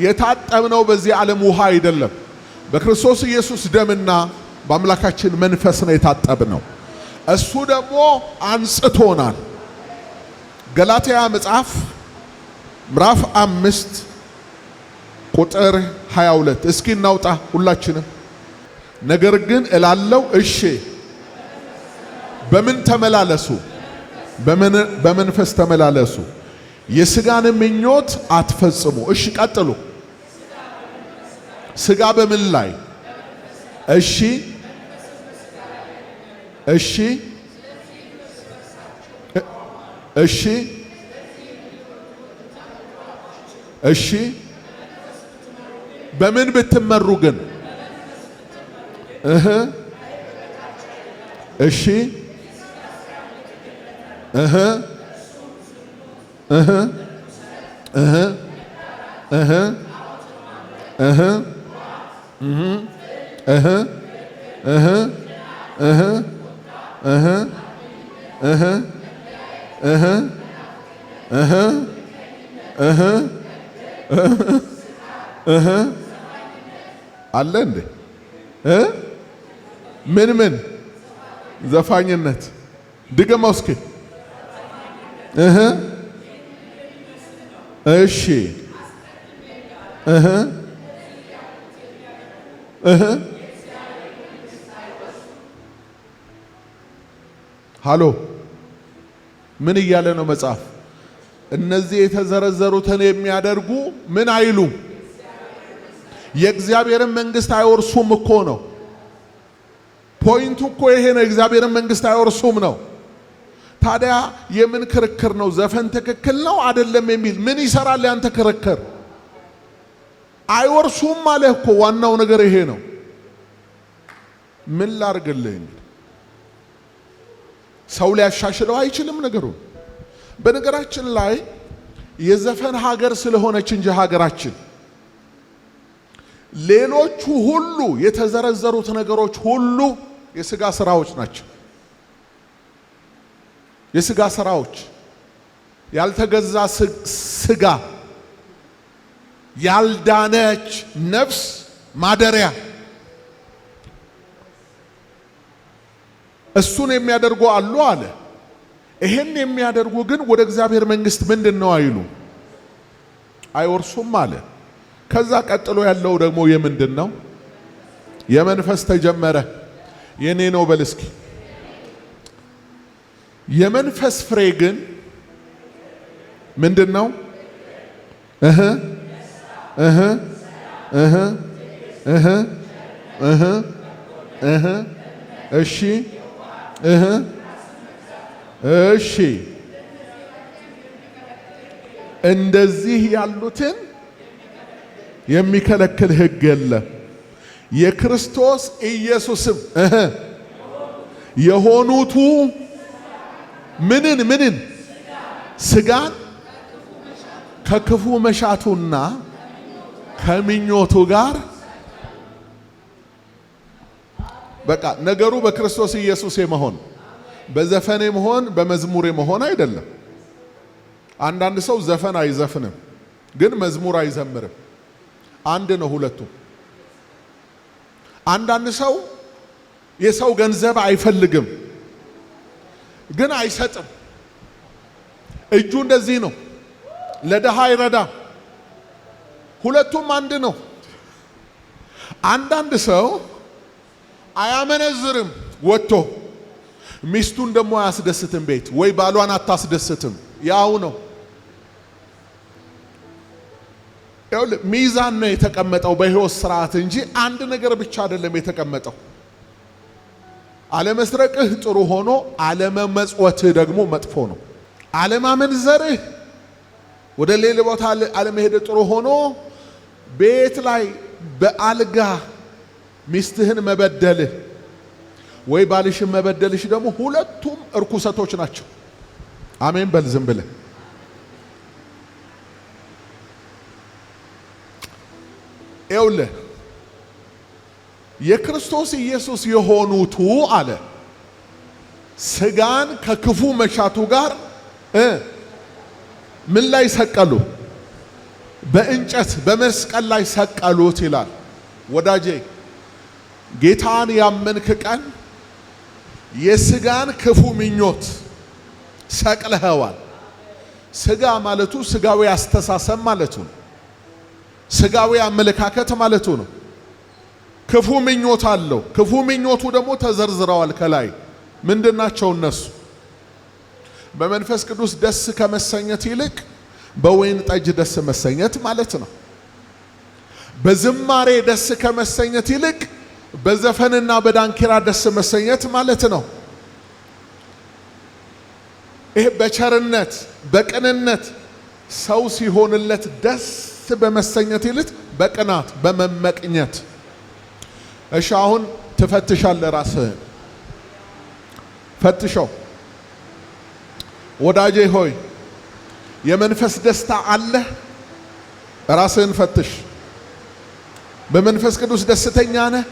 የታጠብነው በዚህ ዓለም ውሃ አይደለም፣ በክርስቶስ ኢየሱስ ደምና በአምላካችን መንፈስ ነው የታጠብነው። እሱ ደግሞ አንጽቶናል። ገላትያ መጽሐፍ ምዕራፍ 5 ቁጥር 22 እስኪ እናውጣ ሁላችንም። ነገር ግን እላለው እሺ በምን ተመላለሱ? በመንፈስ ተመላለሱ፣ የሥጋን ምኞት አትፈጽሙ። እሺ ቀጥሉ። ሥጋ በምን ላይ? እሺ እሺ እሺ እሺ በምን ብትመሩ ግን? እሺ አለ እንዴ? ምን ዘፋኝነት ድገማው እስኪ። እሺ ሃሎ ምን እያለ ነው መጽሐፍ? እነዚህ የተዘረዘሩትን የሚያደርጉ ምን አይሉም? የእግዚአብሔርን መንግሥት አይወርሱም እኮ ነው። ፖይንቱ እኮ ይሄ ነው። የእግዚአብሔርን መንግሥት አይወርሱም ነው። ታዲያ የምን ክርክር ነው? ዘፈን ትክክል ነው አይደለም የሚል ምን ይሰራል ያንተ ክርክር? አይወርሱም ማለት እኮ ዋናው ነገር ይሄ ነው። ምን ላርግልህ? ሰው ሊያሻሽለው አይችልም ነገሩን። በነገራችን ላይ የዘፈን ሀገር ስለሆነች እንጂ ሀገራችን ሌሎቹ ሁሉ የተዘረዘሩት ነገሮች ሁሉ የሥጋ ሥራዎች ናቸው። የሥጋ ሥራዎች፣ ያልተገዛ ሥጋ፣ ያልዳነች ነፍስ ማደሪያ። እሱን የሚያደርጉ አሉ አለ። ይሄን የሚያደርጉ ግን ወደ እግዚአብሔር መንግሥት ምንድን ነው አይሉ አይወርሱም አለ። ከዛ ቀጥሎ ያለው ደግሞ የምንድን ነው? የመንፈስ ተጀመረ። የኔ ነው በል እስኪ። የመንፈስ ፍሬ ግን ምንድን ነው? እሺ እሺ እንደዚህ ያሉትን የሚከለክል ሕግ የለም። የክርስቶስ ኢየሱስም የሆኑቱ ምንን ሥጋን ከክፉ መሻቱና ከምኞቱ ጋር በቃ ነገሩ በክርስቶስ ኢየሱስ የመሆን በዘፈን የመሆን በመዝሙር የመሆን አይደለም። አንዳንድ ሰው ዘፈን አይዘፍንም ግን መዝሙር አይዘምርም። አንድ ነው ሁለቱም። አንዳንድ ሰው የሰው ገንዘብ አይፈልግም ግን አይሰጥም። እጁ እንደዚህ ነው፣ ለደሃ አይረዳም። ሁለቱም አንድ ነው። አንዳንድ ሰው አያመነዝርም ወጥቶ ሚስቱን ደግሞ አያስደስትም፣ ቤት ወይ ባሏን አታስደስትም። ያው ነው። ሚዛን ነው የተቀመጠው በሕይወት ስርዓት እንጂ አንድ ነገር ብቻ አይደለም የተቀመጠው። አለመስረቅህ ጥሩ ሆኖ አለመመጽወትህ ደግሞ መጥፎ ነው። አለማመንዘርህ ወደ ሌላ ቦታ አለመሄድ ጥሩ ሆኖ ቤት ላይ በአልጋ ሚስትህን መበደልህ ወይ ባልሽን መበደልሽ ደግሞ ሁለቱም እርኩሰቶች ናቸው። አሜን በል ዝም ብለህ። ይኸውልህ የክርስቶስ ኢየሱስ የሆኑቱ አለ ስጋን ከክፉ መሻቱ ጋር ምን ላይ ሰቀሉ? በእንጨት በመስቀል ላይ ሰቀሉት ይላል። ወዳጄ ጌታን ያመንክ ቀን የስጋን ክፉ ምኞት ሰቅለኸዋል። ስጋ ማለቱ ስጋዊ አስተሳሰብ ማለቱ ነው። ስጋዊ አመለካከት ማለቱ ነው። ክፉ ምኞት አለው። ክፉ ምኞቱ ደግሞ ተዘርዝረዋል ከላይ። ምንድናቸው እነሱ? በመንፈስ ቅዱስ ደስ ከመሰኘት ይልቅ በወይን ጠጅ ደስ መሰኘት ማለት ነው። በዝማሬ ደስ ከመሰኘት ይልቅ በዘፈንና በዳንኪራ ደስ መሰኘት ማለት ነው። ይሄ በቸርነት በቅንነት ሰው ሲሆንለት ደስ በመሰኘት ይልቅ በቅናት በመመቅኘት። እሺ አሁን ትፈትሻለህ ራስህን። ፈትሸው ወዳጄ ሆይ የመንፈስ ደስታ አለ? ራስህን ፈትሽ። በመንፈስ ቅዱስ ደስተኛ ነህ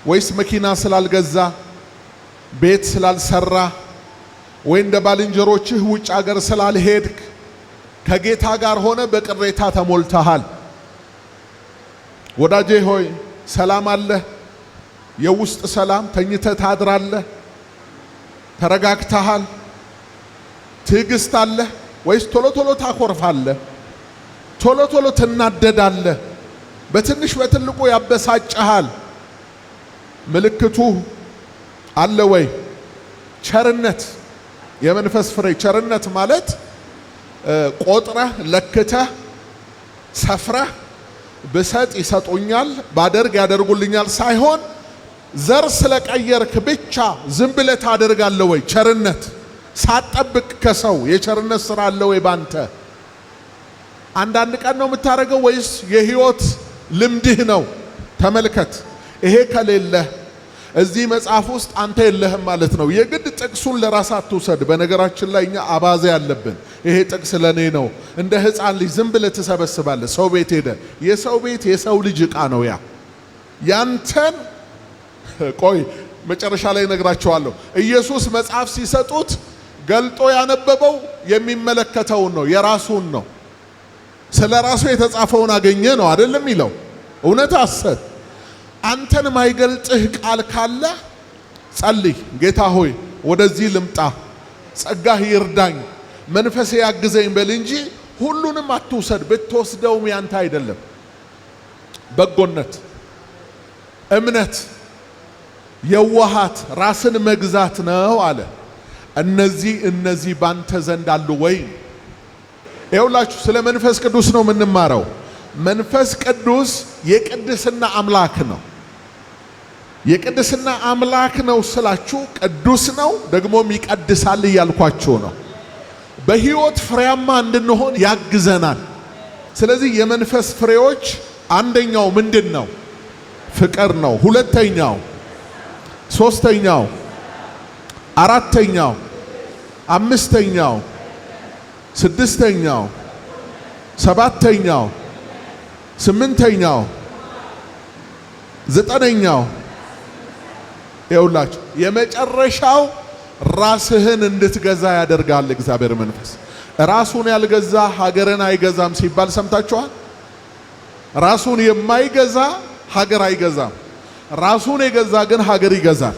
ወይስ መኪና ስላልገዛ ቤት ስላልሰራ ወይ እንደ ባልንጀሮችህ ውጭ ሀገር ስላልሄድክ ከጌታ ጋር ሆነ በቅሬታ ተሞልተሃል? ወዳጄ ሆይ ሰላም አለ? የውስጥ ሰላም? ተኝተህ ታድራለህ? ተረጋግተሃል? ትዕግስት አለ ወይስ ቶሎ ቶሎ ታኮርፋለህ? ቶሎ ቶሎ ትናደዳለህ? በትንሽ በትልቁ ያበሳጭሃል? ምልክቱ አለ ወይ? ቸርነት፣ የመንፈስ ፍሬ። ቸርነት ማለት ቆጥረህ ለክተህ ሰፍረህ ብሰጥ ይሰጡኛል ባደርግ ያደርጉልኛል ሳይሆን ዘር ስለቀየርክ ብቻ ዝም ብለህ ታደርጋለህ ወይ? ቸርነት ሳትጠብቅ ከሰው የቸርነት ስራ አለ ወይ ባንተ? አንዳንድ ቀን ነው የምታደርገው ወይስ የህይወት ልምድህ ነው? ተመልከት። ይሄ ከሌለ እዚህ መጽሐፍ ውስጥ አንተ የለህም ማለት ነው። የግድ ጥቅሱን ለራስህ አትውሰድ። በነገራችን ላይ እኛ አባዜ ያለብን ይሄ ጥቅስ ለኔ ነው። እንደ ህፃን ልጅ ዝም ብለህ ትሰበስባለህ። ሰው ቤት ሄደ የሰው ቤት የሰው ልጅ ዕቃ ነው ያ ያንተን። ቆይ መጨረሻ ላይ ነግራቸዋለሁ። ኢየሱስ መጽሐፍ ሲሰጡት ገልጦ ያነበበው የሚመለከተውን ነው፣ የራሱን ነው። ስለ ራሱ የተጻፈውን አገኘ ነው አይደለም ይለው። እውነት ሐሰት? አንተን ማይገልጥህ ቃል ካለ ጸልይ። ጌታ ሆይ ወደዚህ ልምጣ፣ ጸጋህ ይርዳኝ፣ መንፈሴ ያግዘኝ በል እንጂ ሁሉንም አትውሰድ። ብትወስደውም ያንተ አይደለም። በጎነት፣ እምነት፣ የዋሃት፣ ራስን መግዛት ነው አለ። እነዚህ ባንተ ዘንድ አሉ ወይ? ይኸውላችሁ ስለ መንፈስ ቅዱስ ነው የምንማረው። መንፈስ ቅዱስ የቅድስና አምላክ ነው። የቅድስና አምላክ ነው ስላችሁ ቅዱስ ነው ደግሞም ይቀድሳል እያልኳችሁ ነው። በህይወት ፍሬያማ እንድንሆን ያግዘናል። ስለዚህ የመንፈስ ፍሬዎች አንደኛው ምንድን ነው? ፍቅር ነው። ሁለተኛው፣ ሶስተኛው፣ አራተኛው፣ አምስተኛው፣ ስድስተኛው፣ ሰባተኛው፣ ስምንተኛው፣ ዘጠነኛው። ይኸውላችሁ የመጨረሻው ራስህን እንድትገዛ ያደርጋል እግዚአብሔር መንፈስ። ራሱን ያልገዛ ሀገርን አይገዛም ሲባል ሰምታችኋል። ራሱን የማይገዛ ሀገር አይገዛም። ራሱን የገዛ ግን ሀገር ይገዛል።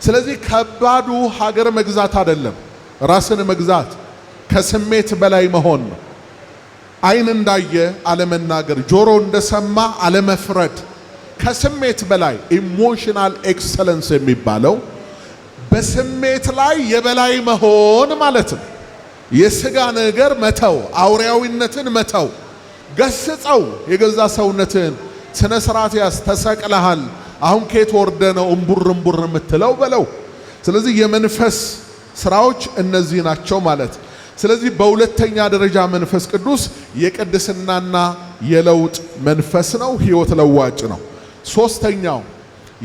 ስለዚህ ከባዱ ሀገር መግዛት አይደለም፣ ራስን መግዛት ከስሜት በላይ መሆን ነው። ዓይን እንዳየ አለመናገር፣ ጆሮ እንደሰማ አለመፍረድ፣ ከስሜት በላይ ኢሞሽናል ኤክሰለንስ የሚባለው በስሜት ላይ የበላይ መሆን ማለት ነው። የሥጋ ነገር መተው፣ አውሬያዊነትን መተው። ገስጸው የገዛ ሰውነትን ስነ ስርዓት ያዝ። ተሰቅለሃል፣ አሁን ከየት ወርደ ነው እምቡር የምትለው በለው። ስለዚህ የመንፈስ ስራዎች እነዚህ ናቸው ማለት። ስለዚህ በሁለተኛ ደረጃ መንፈስ ቅዱስ የቅድስናና የለውጥ መንፈስ ነው፣ ሕይወት ለዋጭ ነው። ሶስተኛው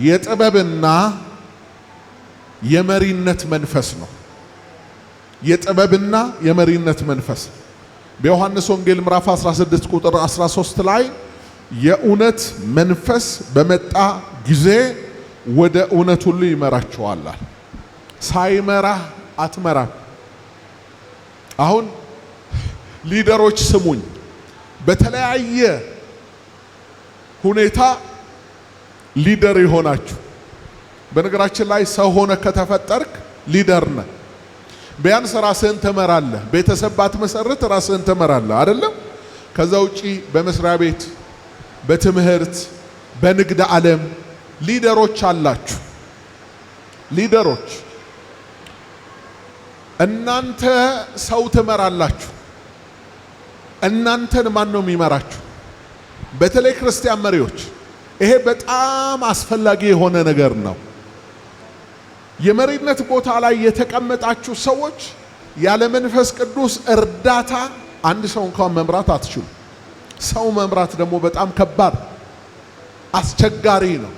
የጥበብና የመሪነት መንፈስ ነው። የጥበብና የመሪነት መንፈስ በዮሐንስ ወንጌል ምዕራፍ 16 ቁጥር 13 ላይ የእውነት መንፈስ በመጣ ጊዜ ወደ እውነት ሁሉ ይመራችኋል። ሳይመራህ አትመራም። አሁን ሊደሮች ስሙኝ፣ በተለያየ ሁኔታ ሊደር ይሆናችሁ። በነገራችን ላይ ሰው ሆነ ከተፈጠርክ ሊደር ነህ። ቢያንስ ራስህን ትመራለህ። ቤተሰብ ባትመሰርት ራስህን ትመራለህ አይደለም? ከዛ ውጪ በመስሪያ ቤት፣ በትምህርት፣ በንግድ ዓለም ሊደሮች አላችሁ። ሊደሮች እናንተ ሰው ትመራላችሁ። እናንተን ማን ነው የሚመራችሁ? በተለይ ክርስቲያን መሪዎች ይሄ በጣም አስፈላጊ የሆነ ነገር ነው። የመሪነት ቦታ ላይ የተቀመጣችሁ ሰዎች ያለ መንፈስ ቅዱስ እርዳታ አንድ ሰው እንኳን መምራት አትችሉ። ሰው መምራት ደግሞ በጣም ከባድ አስቸጋሪ ነው።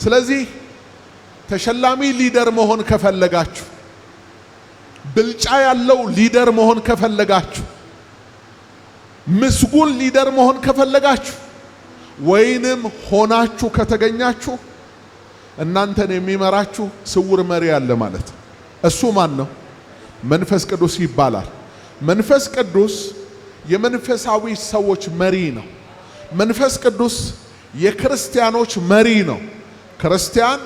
ስለዚህ ተሸላሚ ሊደር መሆን ከፈለጋችሁ፣ ብልጫ ያለው ሊደር መሆን ከፈለጋችሁ፣ ምስጉን ሊደር መሆን ከፈለጋችሁ ወይንም ሆናችሁ ከተገኛችሁ እናንተን የሚመራችሁ ስውር መሪ አለ ማለት። እሱ ማን ነው? መንፈስ ቅዱስ ይባላል። መንፈስ ቅዱስ የመንፈሳዊ ሰዎች መሪ ነው። መንፈስ ቅዱስ የክርስቲያኖች መሪ ነው። ክርስቲያን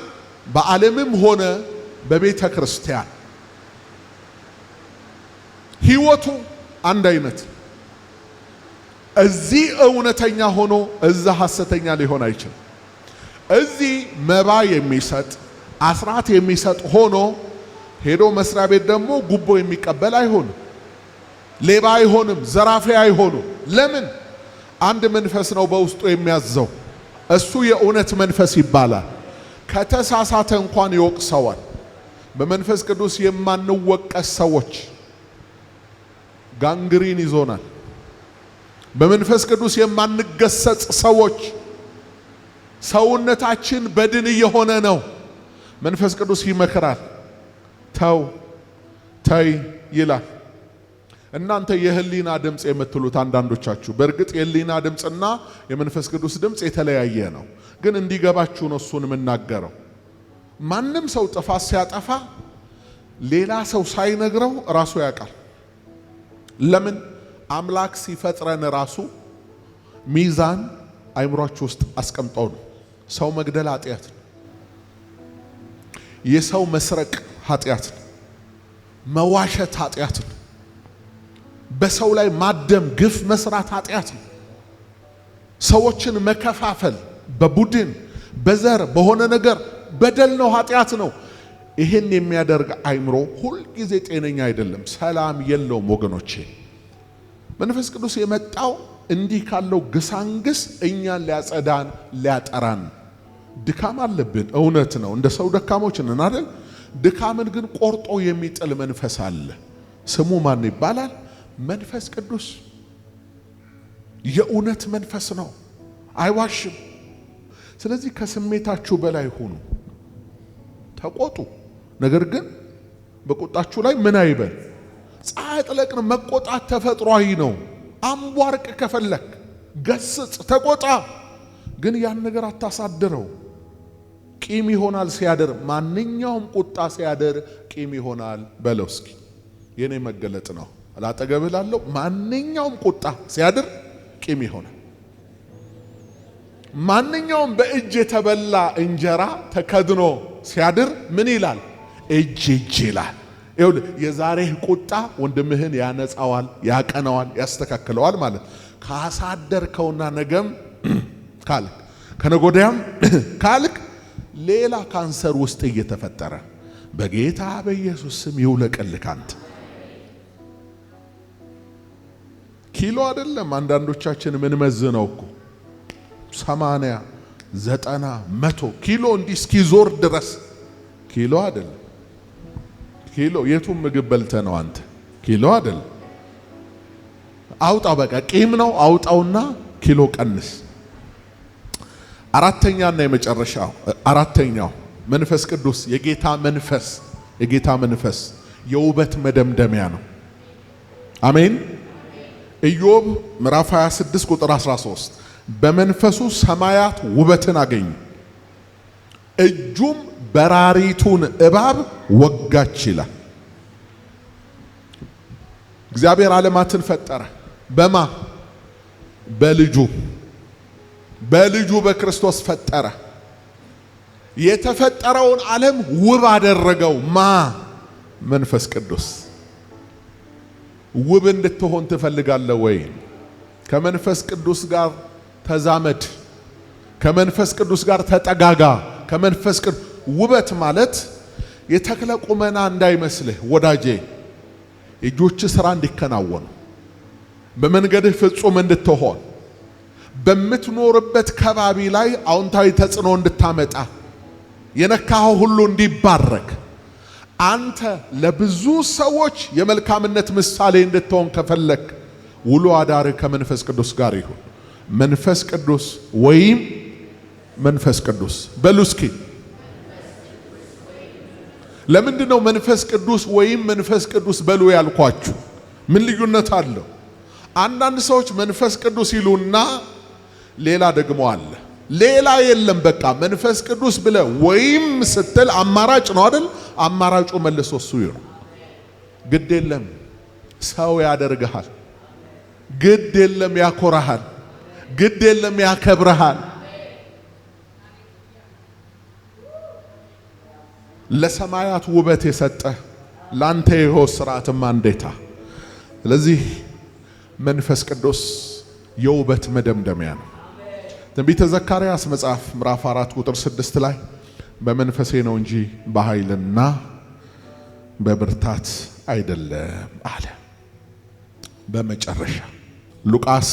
በዓለምም ሆነ በቤተ ክርስቲያን ሕይወቱ አንድ አይነት፣ እዚህ እውነተኛ ሆኖ እዛ ሐሰተኛ ሊሆን አይችልም። እዚህ መባ የሚሰጥ አስራት የሚሰጥ ሆኖ ሄዶ መስሪያ ቤት ደግሞ ጉቦ የሚቀበል አይሆንም። ሌባ አይሆንም። ዘራፊ አይሆንም። ለምን? አንድ መንፈስ ነው በውስጡ የሚያዘው። እሱ የእውነት መንፈስ ይባላል። ከተሳሳተ እንኳን ይወቅሰዋል። በመንፈስ ቅዱስ የማንወቀስ ሰዎች ጋንግሪን ይዞናል። በመንፈስ ቅዱስ የማንገሰጽ ሰዎች ሰውነታችን በድን እየሆነ ነው። መንፈስ ቅዱስ ይመክራል። ተው ተይ ይላል። እናንተ የህሊና ድምፅ የምትሉት አንዳንዶቻችሁ፣ በእርግጥ የህሊና ድምፅና የመንፈስ ቅዱስ ድምፅ የተለያየ ነው። ግን እንዲገባችሁ ነው እሱን የምናገረው። ማንም ሰው ጥፋት ሲያጠፋ ሌላ ሰው ሳይነግረው ራሱ ያውቃል። ለምን? አምላክ ሲፈጥረን ራሱ ሚዛን አይምሯችሁ ውስጥ አስቀምጠው ነው። ሰው መግደል ኃጢአት ነው። የሰው መስረቅ ኃጢአት ነው። መዋሸት ኃጢአት ነው። በሰው ላይ ማደም፣ ግፍ መስራት ኃጢአት ነው። ሰዎችን መከፋፈል በቡድን በዘር በሆነ ነገር በደል ነው፣ ኃጢአት ነው። ይህን የሚያደርግ አይምሮ ሁልጊዜ ጤነኛ አይደለም፣ ሰላም የለውም ወገኖቼ። መንፈስ ቅዱስ የመጣው እንዲህ ካለው ግሳንግስ እኛን ሊያጸዳን ሊያጠራን። ድካም አለብን፣ እውነት ነው። እንደ ሰው ደካሞች ነን አይደል? ድካምን ግን ቆርጦ የሚጥል መንፈስ አለ። ስሙ ማን ይባላል? መንፈስ ቅዱስ። የእውነት መንፈስ ነው፣ አይዋሽም። ስለዚህ ከስሜታችሁ በላይ ሁኑ፣ ተቆጡ። ነገር ግን በቁጣችሁ ላይ ምን አይበል? ፀሐይ ጥለቅን መቆጣት ተፈጥሯዊ ነው። አምቧርቅ ከፈለክ ገስጽ፣ ተቆጣ። ግን ያን ነገር አታሳድረው። ቂም ይሆናል ሲያደር፣ ማንኛውም ቁጣ ሲያደር ቂም ይሆናል በለው። እስኪ የኔ መገለጥ ነው አላጠገብህ ላለው፣ ማንኛውም ቁጣ ሲያደር ቂም ይሆናል። ማንኛውም በእጅ የተበላ እንጀራ ተከድኖ ሲያድር ምን ይላል? እጅ ይላል። ይኸውልህ የዛሬህ ቁጣ ወንድምህን ያነጻዋል፣ ያቀናዋል፣ ያስተካክለዋል ማለት ካሳደርከውና ነገም ካልክ ከነጎዳያም ካልክ ሌላ ካንሰር ውስጥ እየተፈጠረ በጌታ በኢየሱስ ስም ይውለቅልህ። አንተ ኪሎ አይደለም አንዳንዶቻችን ምን መዝነው እኮ 80 90 100 ኪሎ እንዲህ እስኪዞር ድረስ ኪሎ አይደለም። ኪሎ የቱም ምግብ በልተህ ነው አንተ? ኪሎ አይደለም። አውጣው፣ በቃ ቂም ነው። አውጣውና ኪሎ ቀንስ። አራተኛና የመጨረሻው አራተኛው መንፈስ ቅዱስ የጌታ መንፈስ የውበት መደምደሚያ ነው። አሜን። ኢዮብ ምዕራፍ 26 ቁጥር 13 በመንፈሱ ሰማያት ውበትን አገኙ፣ እጁም በራሪቱን እባብ ወጋች ይላል። እግዚአብሔር ዓለማትን ፈጠረ በማ በልጁ በክርስቶስ ፈጠረ። የተፈጠረውን ዓለም ውብ አደረገው። መንፈስ ቅዱስ። ውብ እንድትሆን ትፈልጋለህ ወይ? ከመንፈስ ቅዱስ ጋር ተዛመድ፣ ከመንፈስ ቅዱስ ጋር ተጠጋጋ። ከመንፈስ ቅዱስ ውበት ማለት የተክለ ቁመና እንዳይመስልህ ወዳጄ፣ እጆች ሥራ እንዲከናወኑ፣ በመንገድህ ፍጹም እንድትሆን፣ በምትኖርበት ከባቢ ላይ አዎንታዊ ተጽዕኖ እንድታመጣ፣ የነካኸው ሁሉ እንዲባረክ፣ አንተ ለብዙ ሰዎች የመልካምነት ምሳሌ እንድትሆን ከፈለክ ውሎ አዳርህ ከመንፈስ ቅዱስ ጋር ይሁን። መንፈስ ቅዱስ ወይም መንፈስ ቅዱስ በሉ እስኪ። ለምንድን ነው መንፈስ ቅዱስ ወይም መንፈስ ቅዱስ በሉ ያልኳችሁ? ምን ልዩነት አለው? አንዳንድ ሰዎች መንፈስ ቅዱስ ይሉና ሌላ ደግሞ አለ። ሌላ የለም። በቃ መንፈስ ቅዱስ ብለ ወይም ስትል አማራጭ ነው አይደል? አማራጩ መልሶ እሱ ይሁን። ግድ የለም ሰው ያደርግሃል። ግድ የለም ያኮራሃል። ግድ የለም ያከብረሃል። ለሰማያት ውበት የሰጠ ላንተ ይሆን ስርዓትማ እንዴታ። ስለዚህ መንፈስ ቅዱስ የውበት መደምደሚያ ነው። ትንቢተ ዘካርያስ መጽሐፍ ምዕራፍ 4 ቁጥር 6 ላይ በመንፈሴ ነው እንጂ በኃይልና በብርታት አይደለም አለ። በመጨረሻ ሉቃስ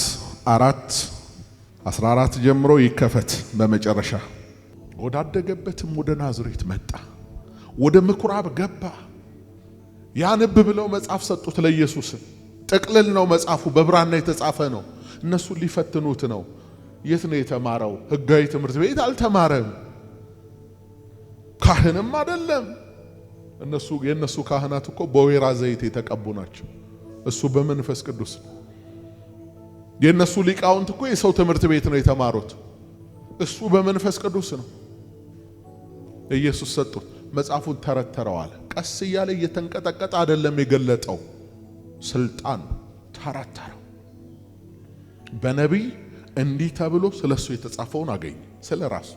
4:14 ጀምሮ ይከፈት። በመጨረሻ ወዳደገበትም ወደ ናዝሬት መጣ፣ ወደ ምኩራብ ገባ። ያንብ ብለው መጽሐፍ ሰጡት ለኢየሱስ። ጥቅልል ነው መጽሐፉ፣ በብራና የተጻፈ ነው። እነሱ ሊፈትኑት ነው። የት ነው የተማረው? ሕጋዊ ትምህርት ቤት አልተማረም፣ ካህንም አይደለም። የነሱ ካህናት እኮ በወይራ ዘይት የተቀቡ ናቸው። እሱ በመንፈስ ቅዱስ። የነሱ ሊቃውንት እኮ የሰው ትምህርት ቤት ነው የተማሩት። እሱ በመንፈስ ቅዱስ ነው። ኢየሱስ ሰጡት፣ መጽሐፉን ተረተረዋል። ቀስ እያለ እየተንቀጠቀጠ አይደለም የገለጠው፣ ስልጣን ተረተረው። በነቢይ እንዲህ ተብሎ ስለሱ የተጻፈውን አገኘ። ስለ ራሱ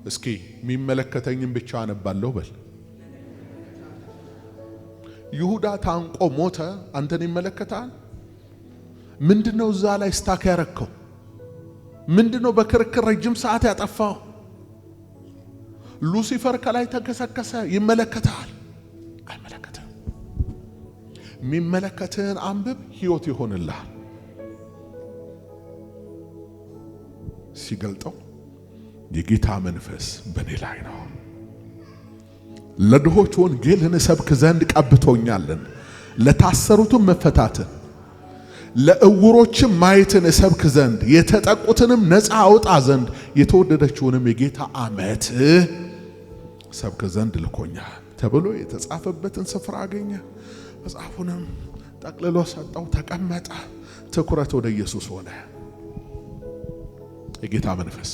እስኪ የሚመለከተኝም ብቻ አነባለሁ በል። ይሁዳ ታንቆ ሞተ፣ አንተን ይመለከታል? ምንድነው እዛ ላይ ስታክ ያረከው? ምንድነው በክርክር ረጅም ሰዓት ያጠፋው? ሉሲፈር ከላይ ተከሰከሰ፣ ይመለከታል? አይመለከትም። የሚመለከትህን አንብብ፣ ህይወት ይሆንልሃል። ሲገልጠው የጌታ መንፈስ በኔ ላይ ነው፣ ለድሆች ወንጌልን እሰብክ ዘንድ ቀብቶኛልን፣ ለታሰሩትም መፈታትን፣ ለእውሮችም ማየትን እሰብክ ዘንድ፣ የተጠቁትንም ነፃ አውጣ ዘንድ፣ የተወደደችውንም የጌታ ዓመት እሰብክ ዘንድ ልኮኛል ተብሎ የተጻፈበትን ስፍራ አገኘ። መጽሐፉንም ጠቅልሎ ሰጠው፣ ተቀመጠ። ትኩረት ወደ ኢየሱስ ሆነ። የጌታ መንፈስ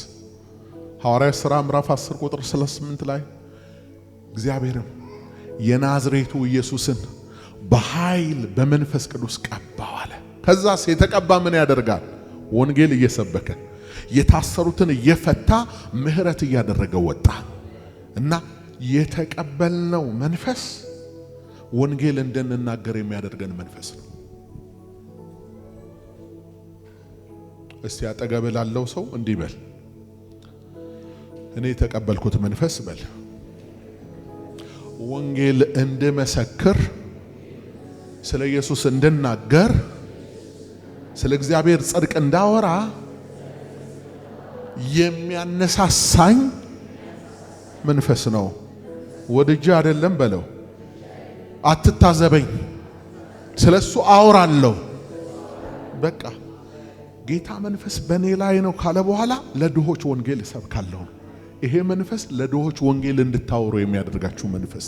ሐዋርያት ሥራ ምዕራፍ 10 ቁጥር 38 ላይ እግዚአብሔርም የናዝሬቱ ኢየሱስን በኃይል በመንፈስ ቅዱስ ቀባው አለ። ከዛስ የተቀባ ምን ያደርጋል? ወንጌል እየሰበከ የታሰሩትን እየፈታ ምህረት እያደረገ ወጣ። እና የተቀበልነው መንፈስ ወንጌል እንድንናገር የሚያደርገን መንፈስ ነው። እስቲ አጠገብ ላለው ሰው እንዲህ በል፣ እኔ የተቀበልኩት መንፈስ በል ወንጌል እንድመሰክር፣ ስለ ኢየሱስ እንድናገር፣ ስለ እግዚአብሔር ጽድቅ እንዳወራ የሚያነሳሳኝ መንፈስ ነው። ወድጄ አይደለም በለው፣ አትታዘበኝ፣ ስለሱ አወራለሁ። በቃ ጌታ መንፈስ በኔ ላይ ነው ካለ በኋላ ለድሆች ወንጌል እሰብካለሁ። ይሄ መንፈስ ለድሆች ወንጌል እንድታወሩ የሚያደርጋችሁ መንፈስ።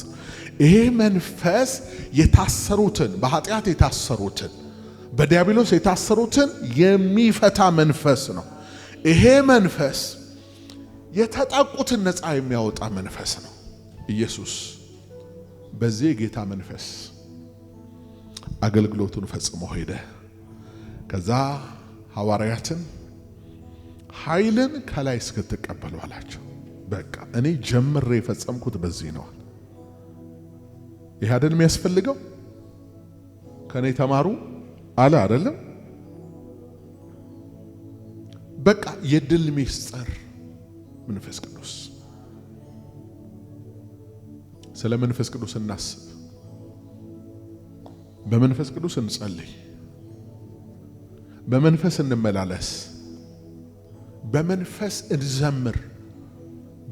ይሄ መንፈስ የታሰሩትን፣ በኃጢአት የታሰሩትን፣ በዲያብሎስ የታሰሩትን የሚፈታ መንፈስ ነው። ይሄ መንፈስ የተጠቁትን ነፃ የሚያወጣ መንፈስ ነው። ኢየሱስ በዚህ የጌታ መንፈስ አገልግሎቱን ፈጽሞ ሄደ። ከዛ ሐዋርያትን ኃይልን ከላይ እስክትቀበሉ አላቸው። በቃ እኔ ጀምሬ የፈጸምኩት በዚህ ነው። ይሄ አይደል የሚያስፈልገው? ከኔ ተማሩ አለ አይደለም? በቃ የድል ሚስጥር መንፈስ ቅዱስ። ስለ መንፈስ ቅዱስ እናስብ፣ በመንፈስ ቅዱስ እንጸልይ፣ በመንፈስ እንመላለስ፣ በመንፈስ እንዘምር፣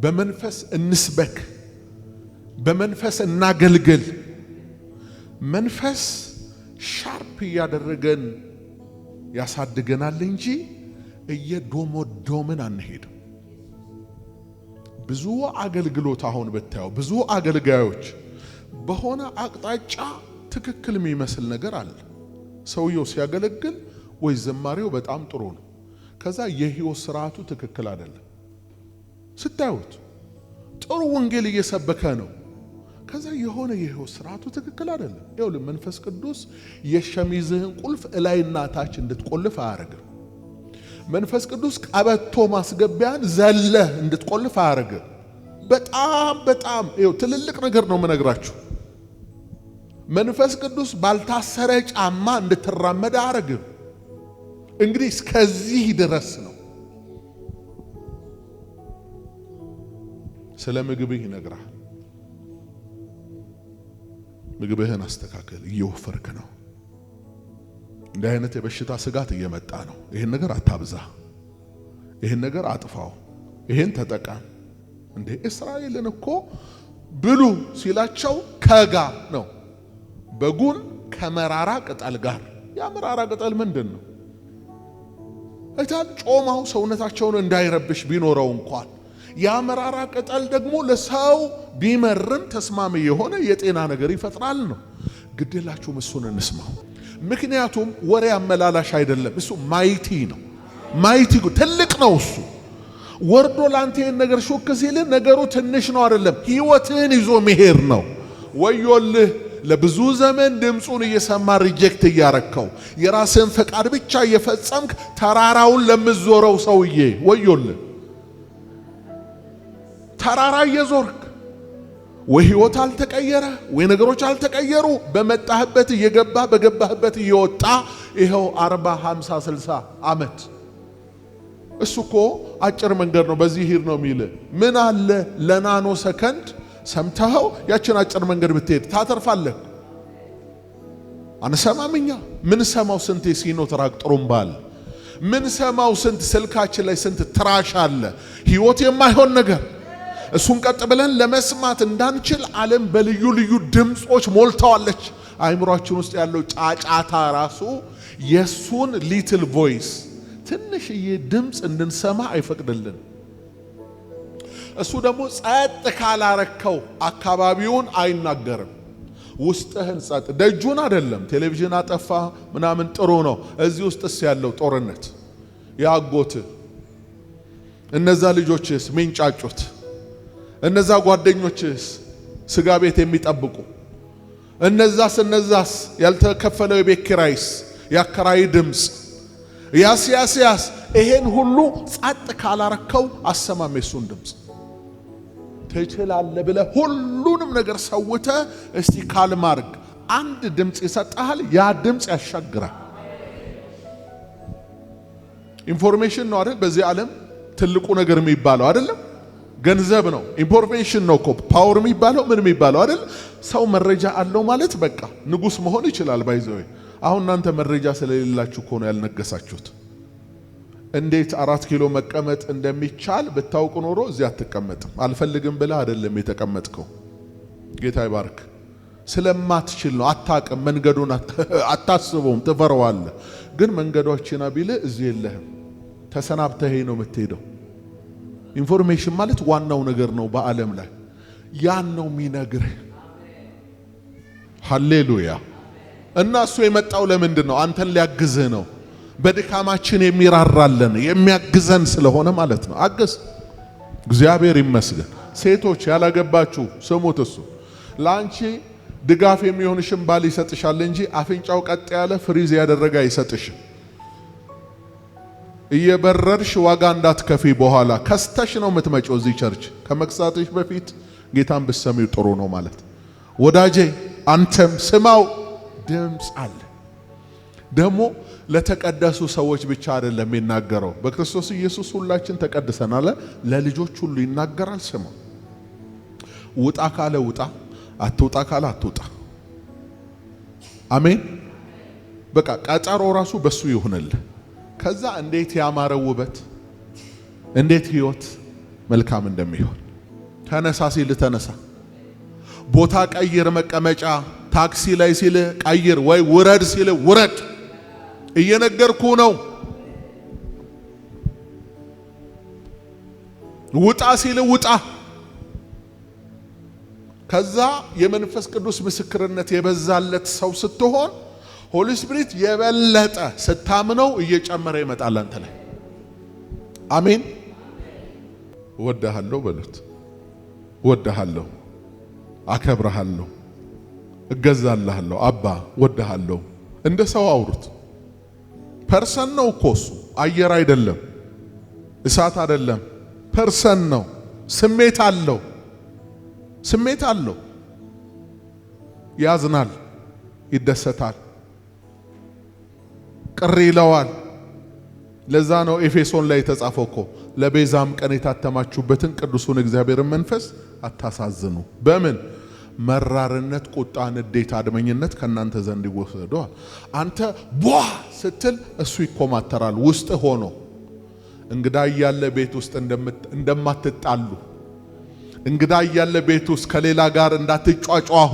በመንፈስ እንስበክ፣ በመንፈስ እናገልግል። መንፈስ ሻርፕ እያደረገን ያሳድገናል እንጂ እየዶሞዶምን አንሄድም። ብዙ አገልግሎት አሁን ብታዩ ብዙ አገልጋዮች በሆነ አቅጣጫ ትክክል የሚመስል ነገር አለ። ሰውየው ሲያገለግል ወይ ዘማሪው በጣም ጥሩ ነው፣ ከዛ የህይወት ስርዓቱ ትክክል አይደለም። ስታዩት ጥሩ ወንጌል እየሰበከ ነው፣ ከዛ የሆነ የህይወት ስርዓቱ ትክክል አይደለም። ይኸውልህ መንፈስ ቅዱስ የሸሚዝህን ቁልፍ እላይና ታች እንድትቆልፍ አያደርግም። መንፈስ ቅዱስ ቀበቶ ማስገቢያን ዘለህ እንድትቆልፍ አያደርግም። በጣም ይኸው ትልልቅ ነገር ነው የምነግራችሁ። መንፈስ ቅዱስ ባልታሰረ ጫማ እንድትራመድ አያደርግም። እንግዲህ እስከዚህ ድረስ ነው። ስለ ምግብህ ይነግራል። ምግብህን አስተካከል፣ እየወፈርክ ነው። እንዲህ አይነት የበሽታ ስጋት እየመጣ ነው። ይሄን ነገር አታብዛ፣ ይሄን ነገር አጥፋው፣ ይሄን ተጠቀም። እንዴ እስራኤልን እኮ ብሉ ሲላቸው ከጋ ነው፣ በጉን ከመራራ ቅጠል ጋር። ያ መራራ ቅጠል ምንድን ነው? አይታል ጮማው ሰውነታቸውን እንዳይረብሽ ቢኖረው እንኳን ያ መራራ ቅጠል ደግሞ ለሰው ቢመርን ተስማሚ የሆነ የጤና ነገር ይፈጥራል ነው። ግድላችሁም እሱን እንስማው። ምክንያቱም ወሬ አመላላሽ አይደለም። እሱ ማይቲ ነው። ማይቲ ትልቅ ነው። እሱ ወርዶ ላንተ ይሄን ነገር ሹክ ሲል ነገሩ ትንሽ ነው አይደለም፣ ህይወትህን ይዞ መሄድ ነው። ወዮልህ ለብዙ ዘመን ድምፁን እየሰማ ሪጀክት እያረከው የራስህን ፈቃድ ብቻ እየፈጸምክ ተራራውን ለምትዞረው ሰውዬ ወዮልህ። ተራራ እየዞርክ ወይ ህይወት አልተቀየረ ወይ ነገሮች አልተቀየሩ፣ በመጣህበት እየገባ በገባህበት እየወጣ ይኸው 40 50 60 ዓመት። እሱ እኮ አጭር መንገድ ነው፣ በዚህ ሂድ ነው የሚል። ምን አለ ለናኖ ሰከንድ ሰምተኸው ያችን አጭር መንገድ ብትሄድ ታተርፋለህ። አንሰማምኛ ምን ሰማው ስንት የሲኖ ትራክ ጥሩምባል፣ ምን ሰማው ስንት ስልካችን ላይ ስንት ትራሽ አለ፣ ህይወት የማይሆን ነገር። እሱን ቀጥ ብለን ለመስማት እንዳንችል ዓለም በልዩ ልዩ ድምጾች ሞልተዋለች። አይምሮአችን ውስጥ ያለው ጫጫታ ራሱ የሱን ሊትል ቮይስ ትንሽዬ ድምጽ እንድንሰማ አይፈቅድልን። እሱ ደግሞ ጸጥ ካላረከው አካባቢውን አይናገርም። ውስጥህን ጸጥ። ደጁን አይደለም ቴሌቪዥን አጠፋ ምናምን ጥሩ ነው። እዚህ ውስጥስ ያለው ጦርነት ያጎት እነዛ ልጆችስ ሚንጫጩት እነዛ ጓደኞችስ ስጋ ቤት የሚጠብቁ እነዛስ ያልተከፈለው የቤት ኪራይስ ያከራይ ድምጽ ያስ ይሄን ሁሉ ጸጥ ካላረከው አሰማም የሱን ድምጽ ትችላለህ ብለህ ሁሉንም ነገር ሰውተ እስቲ ካልማርግ አንድ ድምጽ ይሰጣል። ያ ድምጽ ያሻግራል። ኢንፎርሜሽን ነው አይደል? በዚህ ዓለም ትልቁ ነገር የሚባለው አይደለም ገንዘብ ነው። ኢንፎርሜሽን ነው እኮ ፓወር የሚባለው ምን የሚባለው አይደል? ሰው መረጃ አለው ማለት በቃ ንጉስ መሆን ይችላል። ባይዘው አሁን እናንተ መረጃ ስለሌላችሁ እኮ ነው ያልነገሳችሁት። እንዴት 4 ኪሎ መቀመጥ እንደሚቻል ብታውቁ ኖሮ እዚህ አትቀመጥም። አልፈልግም ብለህ አይደለም የተቀመጥከው። ጌታ ይባርክ። ስለማትችል ነው። አታውቅም፣ መንገዱን አታስበውም፣ ትፈራዋለህ። ግን መንገዶችና ቢልህ እዚህ የለህም። ተሰናብተህ ነው የምትሄደው። ኢንፎርሜሽን ማለት ዋናው ነገር ነው በዓለም ላይ ያን ነው የሚነግርህ። ሃሌሉያ። እና እሱ የመጣው ለምንድን ነው? አንተን ሊያግዝህ ነው። በድካማችን የሚራራልን የሚያግዘን ስለሆነ ማለት ነው። አግዝ። እግዚአብሔር ይመስገን። ሴቶች ያላገባችሁ ስሙት። እሱ ለአንቺ ድጋፍ የሚሆንሽም ባል ይሰጥሻል እንጂ አፍንጫው ቀጥ ያለ ፍሪዝ ያደረገ አይሰጥሽም። እየበረርሽ ዋጋ እንዳትከፊ በኋላ ከስተሽ ነው የምትመጪው እዚህ ቸርች። ከመክሳትሽ በፊት ጌታን ብትሰሚው ጥሩ ነው ማለት። ወዳጄ አንተም ስማው፣ ድምፅ አለ። ደግሞ ለተቀደሱ ሰዎች ብቻ አይደለም የሚናገረው። በክርስቶስ ኢየሱስ ሁላችን ተቀድሰናል። ለልጆች ሁሉ ይናገራል። ስማው። ውጣ ካለ ውጣ፣ አትውጣ ካለ አትውጣ። አሜን። በቃ ቀጠሮ ራሱ በሱ ይሁንልህ። ከዛ እንዴት ያማረ ውበት እንዴት ህይወት መልካም እንደሚሆን ተነሳ ሲል ተነሳ። ቦታ ቀይር፣ መቀመጫ ታክሲ ላይ ሲል ቀይር፣ ወይ ውረድ ሲል ውረድ። እየነገርኩ ነው። ውጣ ሲል ውጣ። ከዛ የመንፈስ ቅዱስ ምስክርነት የበዛለት ሰው ስትሆን ሆሊ ስፒሪት የበለጠ ስታምነው እየጨመረ ይመጣል አንተ ላይ። አሜን። ወደሃለሁ በሉት። ወደሃለሁ፣ አከብረሃለሁ፣ እገዛልሃለሁ። አባ ወደሃለሁ። እንደ ሰው አውሩት። ፐርሰን ነው እኮ እሱ። አየር አይደለም፣ እሳት አይደለም። ፐርሰን ነው። ስሜት አለው። ስሜት አለው። ያዝናል፣ ይደሰታል፣ ቅር ይለዋል። ለዛ ነው ኤፌሶን ላይ የተጻፈው እኮ ለቤዛም ቀን የታተማችሁበትን ቅዱሱን እግዚአብሔርን መንፈስ አታሳዝኑ። በምን መራርነት፣ ቁጣ፣ ንዴት፣ አድመኝነት ከናንተ ዘንድ ይወሰደዋል። አንተ ቧ ስትል እሱ ይኮማተራል ውስጥ ሆኖ። እንግዳ እያለ ቤት ውስጥ እንደማትጣሉ፣ እንግዳ እያለ ቤት ውስጥ ከሌላ ጋር እንዳትጫጫሁ፣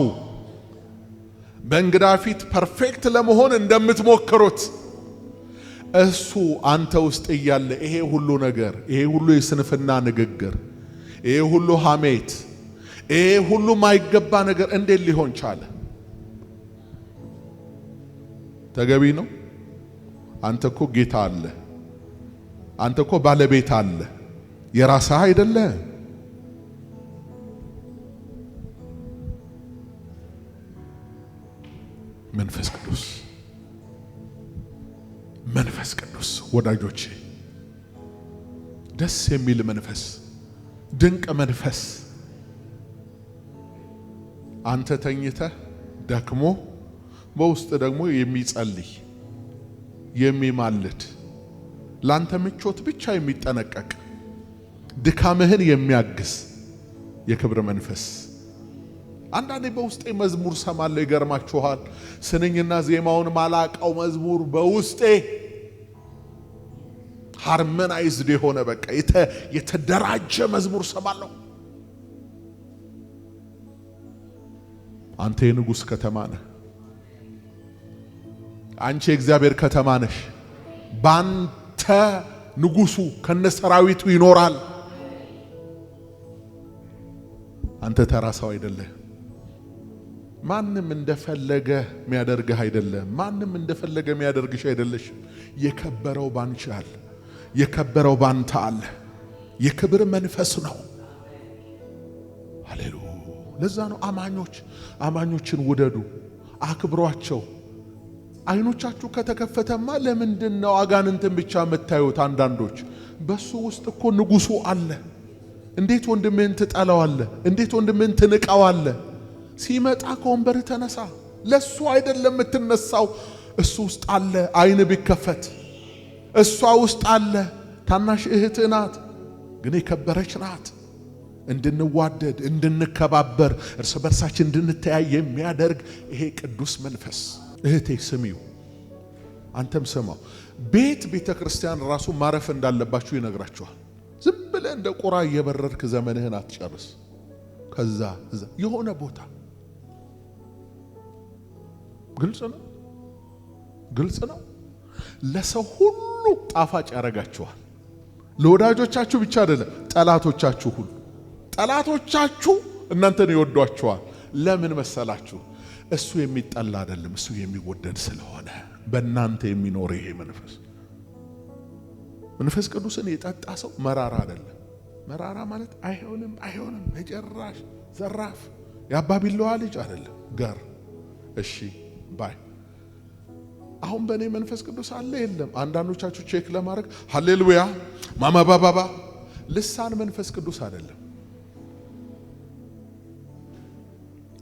በእንግዳ ፊት ፐርፌክት ለመሆን እንደምትሞክሩት እሱ አንተ ውስጥ እያለ ይሄ ሁሉ ነገር፣ ይሄ ሁሉ የስንፍና ንግግር፣ ይሄ ሁሉ ሐሜት፣ ይሄ ሁሉ ማይገባ ነገር እንዴት ሊሆን ቻለ? ተገቢ ነው? አንተ እኮ ጌታ አለ። አንተ እኮ ባለቤት አለ። የራስህ አይደለ? መንፈስ ቅዱስ መንፈስ ቅዱስ ወዳጆቼ፣ ደስ የሚል መንፈስ፣ ድንቅ መንፈስ። አንተ ተኝተህ ደክሞ በውስጥ ደግሞ የሚጸልይ የሚማልድ ላንተ ምቾት ብቻ የሚጠነቀቅ ድካምህን የሚያግዝ የክብር መንፈስ። አንዳንዴ በውስጤ መዝሙር ሰማለሁ። ይገርማችኋል። ስንኝና ዜማውን ማላቀው መዝሙር በውስጤ ሃርመናይዝድ የሆነ በቃ የተደራጀ መዝሙር ሰማለሁ። አንተ የንጉሥ ከተማ ነህ። አንቺ የእግዚአብሔር ከተማ ነሽ። ባንተ ንጉሱ ከነሰራዊቱ ይኖራል። አንተ ተራ ሰው አይደለህ። ማንም እንደፈለገ የሚያደርግህ አይደለም። ማንም እንደፈለገ የሚያደርግሽ አይደለሽ። የከበረው ባንቺ አለ። የከበረው ባንተ አለ። የክብር መንፈስ ነው። ሃሌሉያ። ለዛ ነው አማኞችን ውደዱ፣ አክብሯቸው። አይኖቻችሁ ከተከፈተማ ለምንድነው አጋንንትን ብቻ የምታዩት? አንዳንዶች በሱ ውስጥ እኮ ንጉሱ አለ። እንዴት ወንድምህን ትጠላዋለህ? እንዴት ወንድምህን ትንቀዋለህ? ሲመጣ ከወንበር ተነሳ። ለሱ አይደለም የምትነሳው፣ እሱ ውስጥ አለ። አይን ቢከፈት እሷ ውስጥ አለ። ታናሽ እህትህ ናት፣ ግን የከበረች ናት። እንድንዋደድ፣ እንድንከባበር፣ እርስ በርሳችን እንድንተያይ የሚያደርግ ይሄ ቅዱስ መንፈስ። እህቴ ስሚው፣ አንተም ስማው። ቤተ ክርስቲያን ራሱ ማረፍ እንዳለባችሁ ይነግራችኋል። ዝም ብለህ እንደ ቁራ እየበረርክ ዘመንህን አትጨርስ። ከዛ የሆነ ቦታ ግልጽ ነው። ለሰው ሁሉ ጣፋጭ ያረጋችኋል። ለወዳጆቻችሁ ብቻ አይደለም፣ ጠላቶቻችሁ ሁሉ። ጠላቶቻችሁ እናንተን ይወዷችኋል። ለምን መሰላችሁ? እሱ የሚጠላ አይደለም፣ እሱ የሚወደድ ስለሆነ በእናንተ የሚኖር ይሄ መንፈስ ቅዱስን የጠጣ ሰው መራራ አይደለም። መራራ ማለት አይሆንም በጭራሽ ዘራፍ ያባቢለዋ ልጅ አይደለም። ገር እሺ ባይ አሁን በእኔ መንፈስ ቅዱስ አለ የለም? አንዳንዶቻችሁ ቼክ ለማድረግ ሃሌሉያ ማማባባባ ልሳን መንፈስ ቅዱስ አይደለም።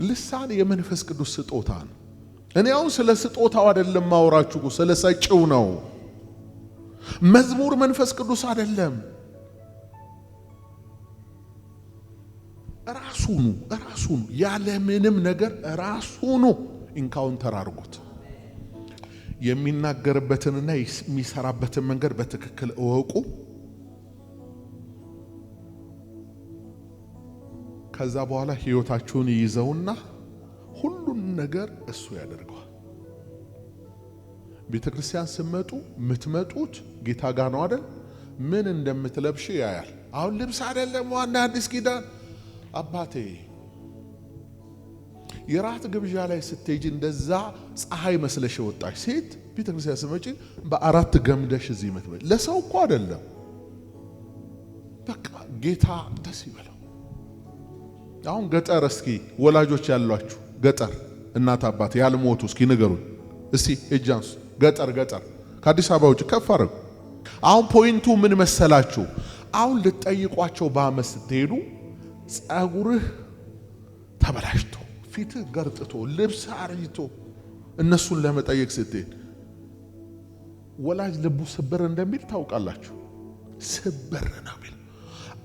ልሳን የመንፈስ ቅዱስ ስጦታ ነው። እኔ አሁን ስለ ስጦታው አይደለም ማውራችሁ፣ ስለ ሰጪው ነው። መዝሙር መንፈስ ቅዱስ አይደለም። ራሱኑ ያለ ምንም ነገር ራሱኑ ኢንካውንተር አድርጉት። የሚናገርበትንና የሚሰራበትን መንገድ በትክክል እወቁ። ከዛ በኋላ ህይወታችሁን ይይዘውና ሁሉን ነገር እሱ ያደርገዋል። ቤተክርስቲያን ስመጡ የምትመጡት ጌታ ጋር ነው አይደል? ምን እንደምትለብሽ ያያል። አሁን ልብስ አይደለም ዋና አዲስ ኪዳን አባቴ የራት ግብዣ ላይ ስትሄጂ እንደዛ ፀሐይ መስለሽ ወጣሽ ሴት ቤተክርስቲያን ስመጪ በአራት ገምደሽ እዚህ መጥበል ለሰው እኮ አይደለም። በቃ ጌታ ደስ ይበለው። አሁን ገጠር እስኪ ወላጆች ያሏችሁ ገጠር እናት አባት ያልሞቱ እስኪ ንገሩኝ እስቲ እጃንስ ገጠር ከአዲስ አበባ ውጭ ከፍ አድርጉ። አሁን ፖይንቱ ምን መሰላችሁ? አሁን ልትጠይቋቸው በአመት ስትሄዱ ጸጉርህ ተበላሽቶ ፊትህ ገርጥቶ ልብስ አርጅቶ እነሱን ለመጠየቅ ስትሄድ ወላጅ ልቡ ስብር እንደሚል ታውቃላችሁ። ስብር ነው የሚል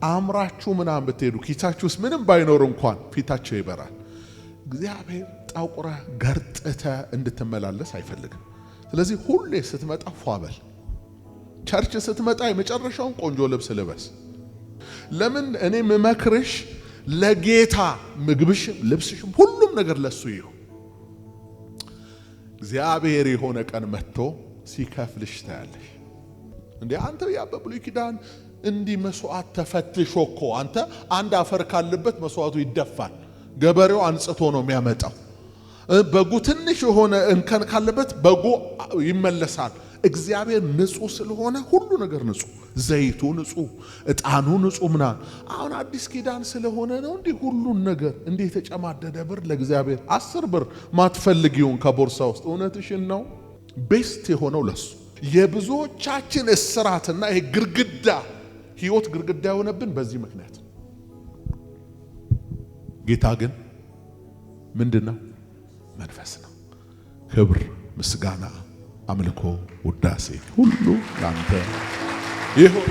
አምራችሁ ምናምን ብትሄዱ ኪሳችሁስ ምንም ባይኖር እንኳን ፊታቸው ይበራል። እግዚአብሔር ጠቁረህ ገርጥተህ እንድትመላለስ አይፈልግም። ስለዚህ ሁሌ ስትመጣ ፏበል። ቸርች ስትመጣ የመጨረሻውን ቆንጆ ልብስ ልበስ። ለምን እኔ መመክርሽ ለጌታ ምግብሽም ልብስሽም ሁሉም ነገር ለሱ ይሁን። እግዚአብሔር የሆነ ቀን መጥቶ ሲከፍልሽ ታያለሽ። እንዴ አንተ ያ በብሉይ ኪዳን እንዲህ መስዋዕት ተፈትሾ እኮ አንተ አንድ አፈር ካለበት መስዋዕቱ ይደፋል። ገበሬው አንጽቶ ነው የሚያመጣው። በጉ ትንሽ የሆነ እንከን ካለበት በጉ ይመለሳል። እግዚአብሔር ንጹህ ስለሆነ ሁሉ ነገር ንጹህ፣ ዘይቱ ንጹህ፣ ዕጣኑ ንጹህ ምናምን። አሁን አዲስ ኪዳን ስለሆነ ነው እንዲህ ሁሉን ነገር እንዲህ የተጨማደደ ብር ለእግዚአብሔር 10 ብር ማትፈልጊውን ከቦርሳ ውስጥ እውነትሽን ነው። ቤስት የሆነው ለሱ የብዙዎቻችን እስራትና ይሄ ግርግዳ ህይወት ግርግዳ የሆነብን በዚህ ምክንያት። ጌታ ግን ምንድነው? መንፈስ ነው። ክብር፣ ምስጋና፣ አምልኮ፣ ውዳሴ ሁሉ ላንተ ይሁን።